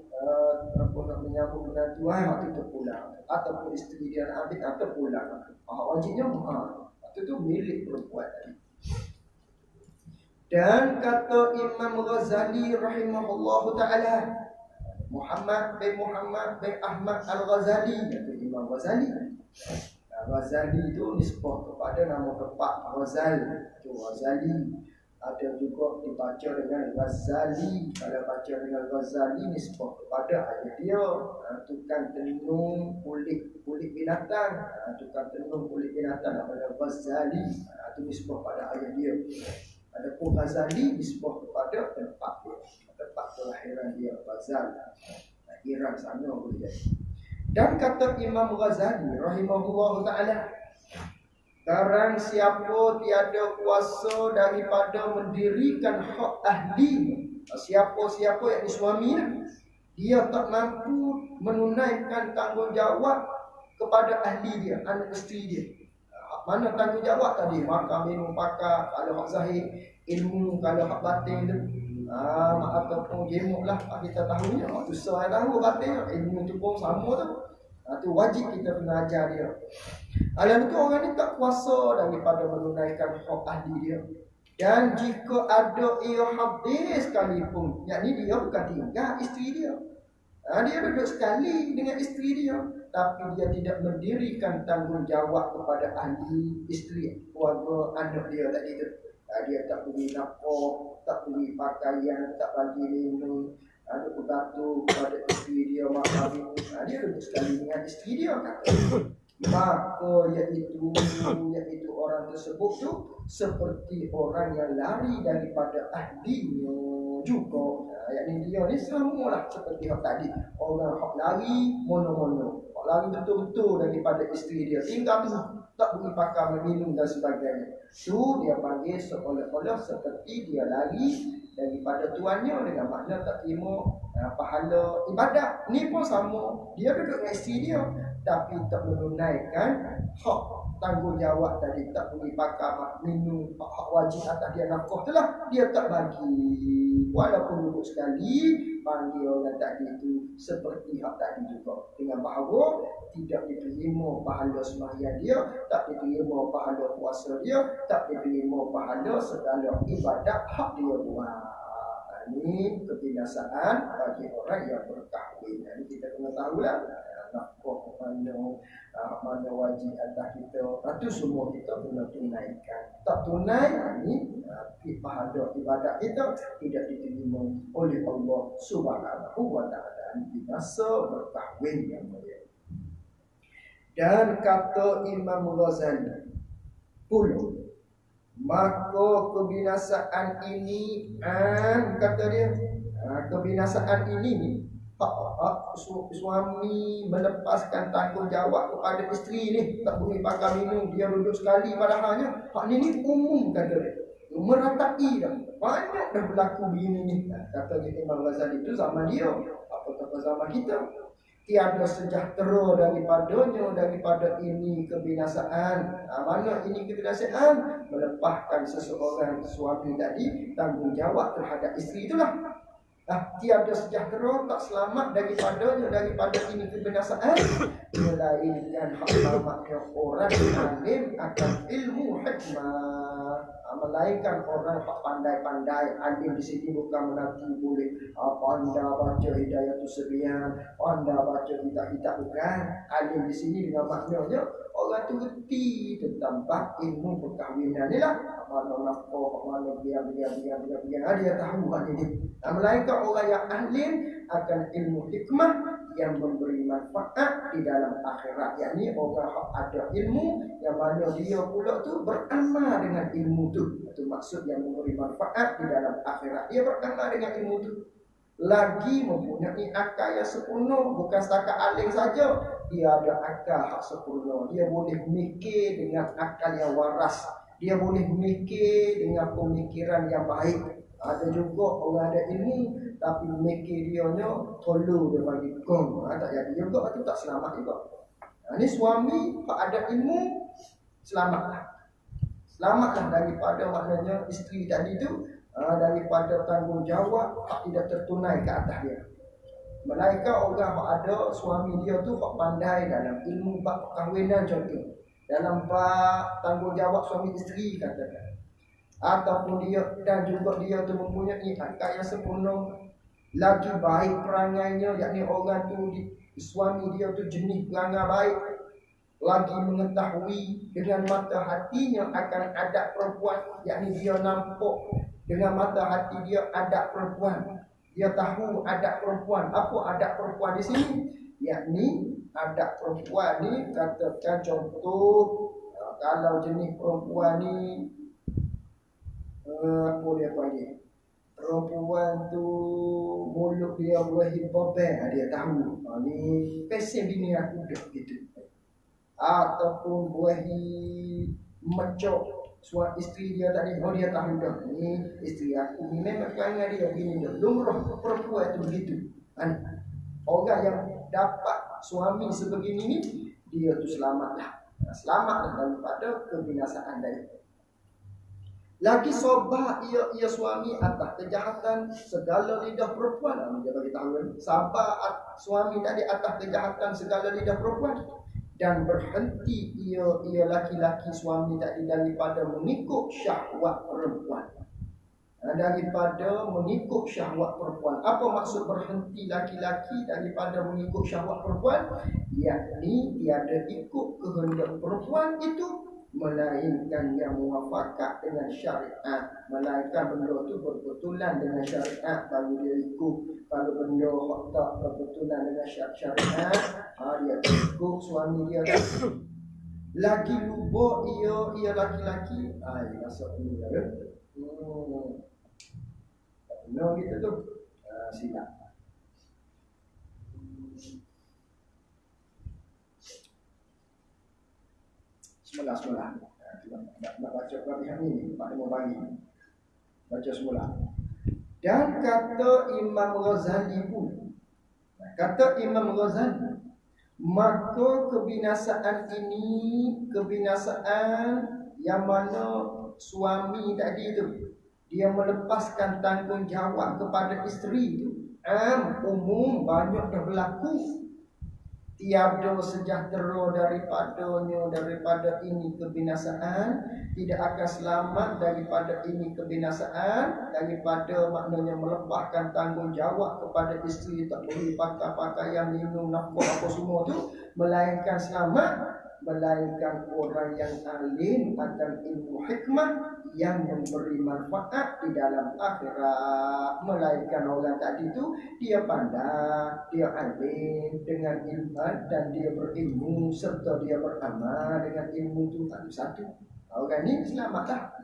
menantu, waktu tu pulang. Ataupun isteri dia nak ambil, atau pulang. Wajibnya waktu tu milik perempuan tadi. Dan kata Imam Ghazali rahimahullahu ta'ala, Muhammad bin Ahmad Al-Ghazali, kata Imam Ghazali. Ghazali itu nisbah kepada nama tempat Ghazal. Itu Ghazali. Ada juga dibaca dengan Ghazali. Kalau baca dengan Ghazali, nisbah kepada ayah dia, tukang tenung kulit binatang. Tukang tenung kulit binatang namanya Ghazali. Itu nisbah pada ayah dia. Adapun Ghazali nisbah kepada tempat dia, tempat kelahiran dia, Ghazal. Iran sana boleh jadi. Dan kata Imam Ghazali rahimahullah ta'ala, barang siapa tiada kuasa daripada mendirikan hak ahli, siapa-siapa yang suami, dia tak mampu menunaikan tanggungjawab kepada ahli dia, anak isteri dia. Mana tanggungjawab tadi? Makan, minum, pakai. Kalau hak zahir, ilmu. Kalau hak batin tu, ataupun gemuk lah, kita tahunya. Itu saya tahu batin, ilmu tu pun sama tu. Itu wajib kita kena ajar dia. Alam itu orang ni tak kuasa daripada menunaikan hak ahli dia. Dan jika ada ia habis sekalipun, yakni dia bukan tinggal isteri dia, dia duduk sekali dengan isteri dia, tapi dia tidak mendirikan tanggungjawab kepada ahli isteri, keluarga, anak dia tadi tu. Dia tak beri nafkah, tak beri pakaian, tak bagi minum, ada bergantung pada isteri dia, mak kahwin, dia duduk sekali dengan isteri dia, kata. Maka iaitu orang tersebut tu seperti orang yang lari daripada ahlinya juga. Yakni dia ni samalah seperti hak tadi. Orang hak lari mono-mono, hak lari betul-betul daripada isteri dia, tinggal tu tak boleh pakai minum dan sebagainya. Tu dia panggil seolah-olah seperti dia lari daripada tuannya, dengan makna tak terima pahala ibadat. Ni pun sama, dia duduk dengan isteri dia tapi tak menunaikan hak tanggungjawab tadi, tak boleh pakai minum, hak wajib atas dia nafkah tu lah, dia tak bagi. Walaupun duduk sekali, panggil orang tadi itu seperti hak tadi juga, dengan bahawa tidak diterima pahala sembahyang dia, tak diterima pahala puasa dia, tak diterima pahala segala ibadat hak dia buat. Ini kebinasaan bagi orang yang berkahwin. Jadi kita kena tahulah nafkah mana wajib atas kita, itu semua kita kena tunaikan. Tak tunai, ini pahala ibadat kita tidak diterima oleh Allah Subhanahu wa taala. Binasa berkahwin yang mulia. Dan kata Imam Ghazali pula, maka kebinasaan ini, kata dia, kebinasaan ini suami melepaskan tanggungjawab kepada isteri ni, tak boleh pakai minum, dia duduk sekali, padahalnya hak ni umum, kata dia, meratai dah, banyak dah berlaku begini ni. Kata Imam Ghazali itu zaman dia, apa-apa zaman kita, tiada sejahtera daripada ini kebinasaan. Mana ini kebinasaan? Melepaskan seseorang suami tadi tanggungjawab terhadap isteri itulah. Tiada sejahtera, tak selamat daripada ini kebinasaan, melainkan hak selamatnya orang alim akan ilmu hikmah. Melainkan orang hak pandai-pandai. Alim di sini bukan menanti boleh pandai baca Hidayatul Sebian, pandai baca kitab-kitab, bukan. Alim di sini dengan maknanya orang tu reti tentang bab ilmu perkahwinan ni lah. Mana nafkah, mana biar, dia tahu hal ini. Melainkan orang yang alim akan ilmu hikmah yang memberi manfaat di dalam akhirat. Yakni orang yang ada ilmu yang mana dia pula tu beramal dengan ilmu tu. Itu maksud yang memberi manfaat di dalam akhirat. Dia beramal dengan ilmu tu, lagi mempunyai akal yang sempurna. Bukan setakat alim saja, dia ada akal hak sempurna. Dia boleh mikir dengan akal yang waras, dia boleh mikir dengan pemikiran yang baik. Ada juga orang ada ilmu tapi mikir dia nya tolu dia bagi gong, tak jadi juga, itu tak selamat juga. Ini suami hak ada ilmu, selamatlah daripada maknanya isteri tadi tu, daripada tanggungjawab hak tidak tertunai ke atas dia. Melainkan orang hak ada suami dia tu hak pandai dalam ilmu bab perkahwinan, contoh dalam bab tanggungjawab suami isteri, katakan, ataupun dia dan juga dia tu mempunyai akal yang sempurna, lagi baik perangainya, yakni orang tu suami dia tu jenis perangai baik, lagi mengetahui dengan mata hatinya akan adab perempuan, yakni dia nampak dengan mata hati dia adab perempuan, dia tahu adab perempuan. Apa adab perempuan di sini? Yakni adab perempuan ni, katakan contoh, kalau jenis perempuan ni apa dia panggil, perempuan tu mulut dia buahi bobek, dia tahu ni pesen bini aku dah gitu. Ataupun buahi mecok suami isteri dia tadi, dia tahu dah ni isteri aku ni memang perangai dia begini dah. Lumrah perempuan tu begitu. Orang yang dapat suami sebegini ni, dia tu selamatlah daripada kebinasaan dari. Lagi sobat ia suami atas kejahatan segala lidah perempuan. Dia bagi tahu, sabar suami tadi atas kejahatan segala lidah perempuan, dan berhenti ia laki-laki suami tadi daripada mengikut syahwat perempuan. Daripada mengikut syahwat perempuan. Apa maksud berhenti laki-laki daripada mengikut syahwat perempuan? Yakni tiada ikut kehendak perempuan itu, melainkan yang muafakat dengan syariat, melainkan benda tu berbetulan dengan syariat baru dia ikut. Kalau benda tak berbetulan dengan syariat, dia ikut suami dia dah. Lagi lubuk ia laki-laki, dia masuk ni lah. Benar gitu tu. Silap. Semula. Nak baca Quran ni, Pak Imam bagi. Baca semula. Dan kata Imam Ghazali pun, kata Imam Ghazali, maka kebinasaan ini, kebinasaan yang mana suami tadi tu dia melepaskan tanggungjawab kepada isteri tu, umum banyak dah berlaku. Tiada sejahtera daripada ini kebinasaan, tidak akan selamat daripada ini kebinasaan, daripada maknanya melepaskan tanggungjawab kepada isteri, tak boleh pakai pakaian, minum, nafkah apa semua tu, melainkan selamat, melainkan orang yang alim akan ilmu hikmah yang memberi manfaat di dalam akhirat. Melainkan orang tadi tu dia pandai, dia alim dengan ilmu dan dia berilmu serta dia beramal dengan ilmu tu satu. Orang ni selamatlah.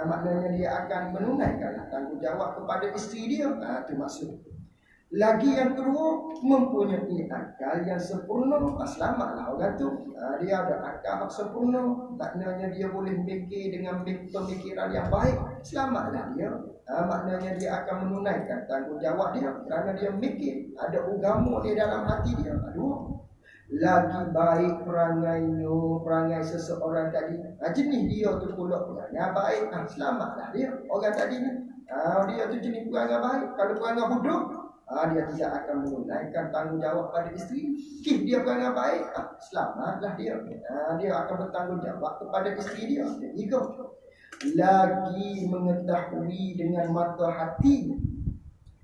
Maknanya dia akan menunaikan tanggungjawab kepada isteri dia. Itu maksud. Lagi yang kedua, mempunyai akal yang sempurna. Selamatlah orang tu. Dia ada akal yang sempurna. Maknanya dia boleh fikir dengan pemikiran yang baik. Selamatlah dia. Maknanya dia akan menunaikan tanggungjawab dia kerana dia mikir. Ada agama di dalam hati dia. Dua. Lagi baik perangainya, perangai seseorang tadi. Jenis dia tu pula perangai baik. Selamatlah dia. Orang tadi ni. Dia tu jenis perangai baik. Kalau perangai bodoh, dia tidak akan menunaikan tanggungjawab pada isteri. Dia perangai baik, selamatlah dia. Dia akan bertanggungjawab kepada isteri dia. Tiga. Lagi mengetahui dengan mata hati.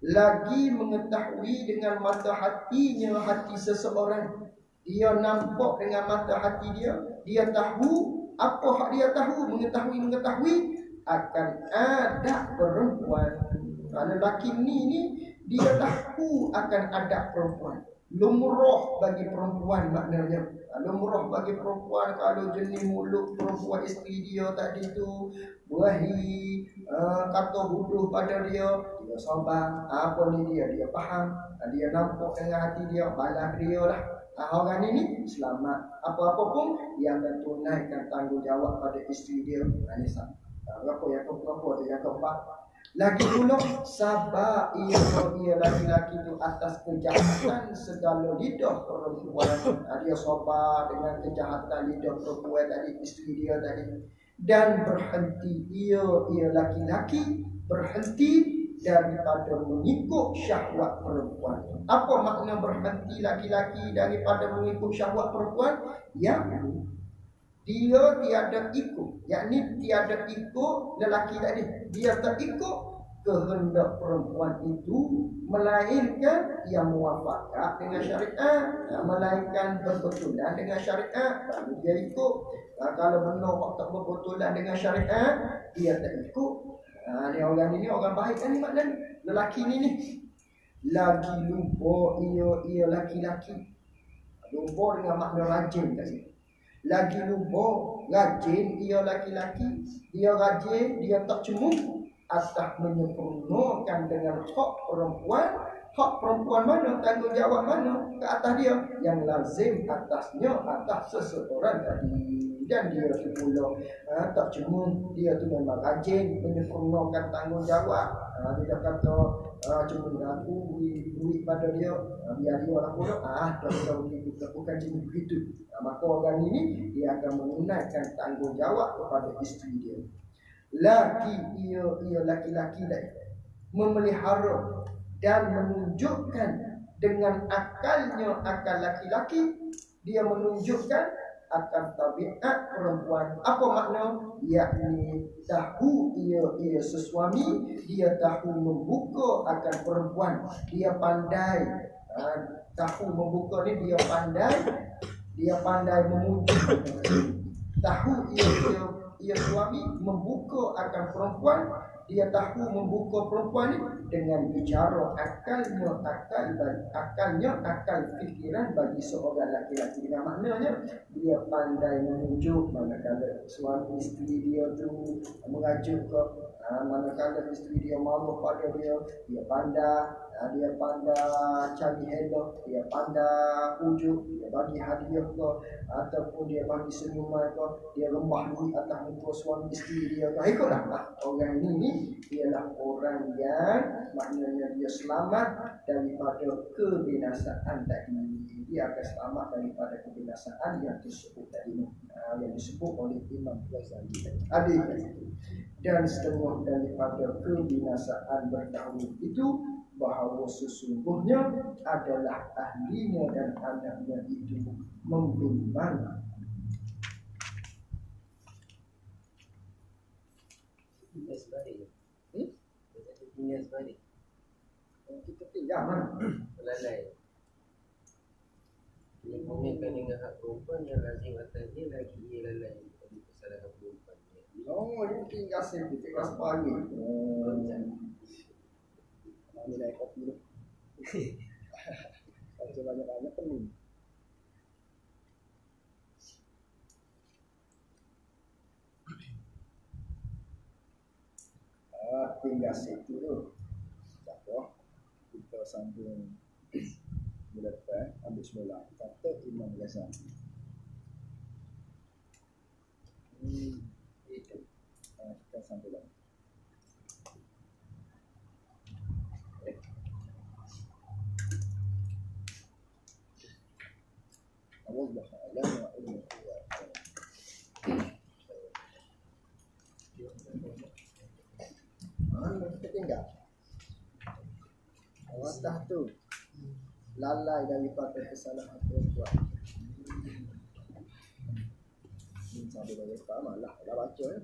Lagi mengetahui dengan mata hatinya hati seseorang. Dia nampak dengan mata hati dia. Dia tahu apa hak dia tahu. Mengetahui akan ada perempuan. Lelaki ni dia tahu akan ada perempuan. Lumrah bagi perempuan maknanya. Lumrah bagi perempuan kalau jenis mulut perempuan isteri dia tadi tu berahi, kata bodoh pada dia sabar. Apa ni dia faham. Dia nampak dengan hati dia, balas dia lah. Orang ini selamat. Apa-apa pun dia akan tunaikan tanggungjawab pada isteri dia. Berapa yang keempat. Lagi pula sabar ia laki-laki itu atas kejahatan segala lidah perempuan. Dia sabar dengan kejahatan lidah perempuan tadi, isteri dia tadi. Dan berhenti ia laki-laki berhenti daripada mengikut syahwat perempuan. Apa makna berhenti laki-laki daripada mengikut syahwat perempuan? Yang dia tiada ikut, yakni tiada ikut lelaki tadi. Dia tak ikut kehendak perempuan itu, melainkan yang muafakat dengan syariat, melainkan berbetulan dengan syariat, baru dia ikut. Kalau benar tak berbetulan dengan syariat, dia tak ikut. Dia orang ini orang baik kan ni maknanya. Lelaki ni lagi lupa ia laki-laki. Lupa dengan makna rajin kat sini. Lagi lupa rajin ia laki-laki. Dia rajin, dia tak cemuk atas menyempurnakan dengan hak perempuan. Hak perempuan mana, tanggungjawab mana ke atas dia yang lazim atasnya, atas seseorang tadi. Dan dia tu pula tak cuma dia tu memang rajin menyempurnakan tanggungjawab. Dia kata cuma aku beri pada dia, biar dia lah pula tak begitu, bukan jenis begitu. Maka orang ini dia akan menunaikan tanggungjawab kepada isteri dia. Laki-laki tadi memelihara dan menunjukkan dengan akalnya, akal laki-laki, dia menunjukkan akan tabiat perempuan. Apa makna? Yakni tahu ia sesuami, dia tahu membuka akan perempuan. Dia pandai tahu membuka ni, dia pandai memuji. tahu ia suami membuka akan perempuan, dia tahu membuka perempuan ini dengan bicara akal fikiran bagi seorang laki-laki. Dengan maknanya dia pandai menunjuk manakala suami isteri dia tu mengajuk ke manakala isteri dia malu pada dia pandai cari hello, dia pandai ujuk, dia bagi hadiah ke, ataupun dia bagi senyuman ke, dia rembah duit atas muka suami isteri dia ke. Ikutlah orang ini ialah orang yang maknanya dia selamat daripada kebinasaan tadi. Dia akan selamat daripada kebinasaan yang disebut tadi, yang disebut oleh Imam Ghazali tadi. Dan setengah daripada kebinasaan berdahulu itu bahawa sesungguhnya adalah ahlinya dan anaknya itu membimbang. Kita tinggal mana? Lalai. Dia menggunakan dengan hak perempuan yang lazim atas dia lagi ia lalai dari kesalahan perempuan. Oh, ini tinggal sini, tinggal pagi. Nilai kopi tu. Baca banyak-banyak perlu. Tinggal situ tu. Jatuh. Kita sambung mula depan, ambil semula. Kata Imam Ghazali. Itu. Kita sambung lagi. Allah alam wa ilmu kita tinggal. Awatah tu lalai daripada kesalahan perempuan. Sampai dari malah dah baca ya.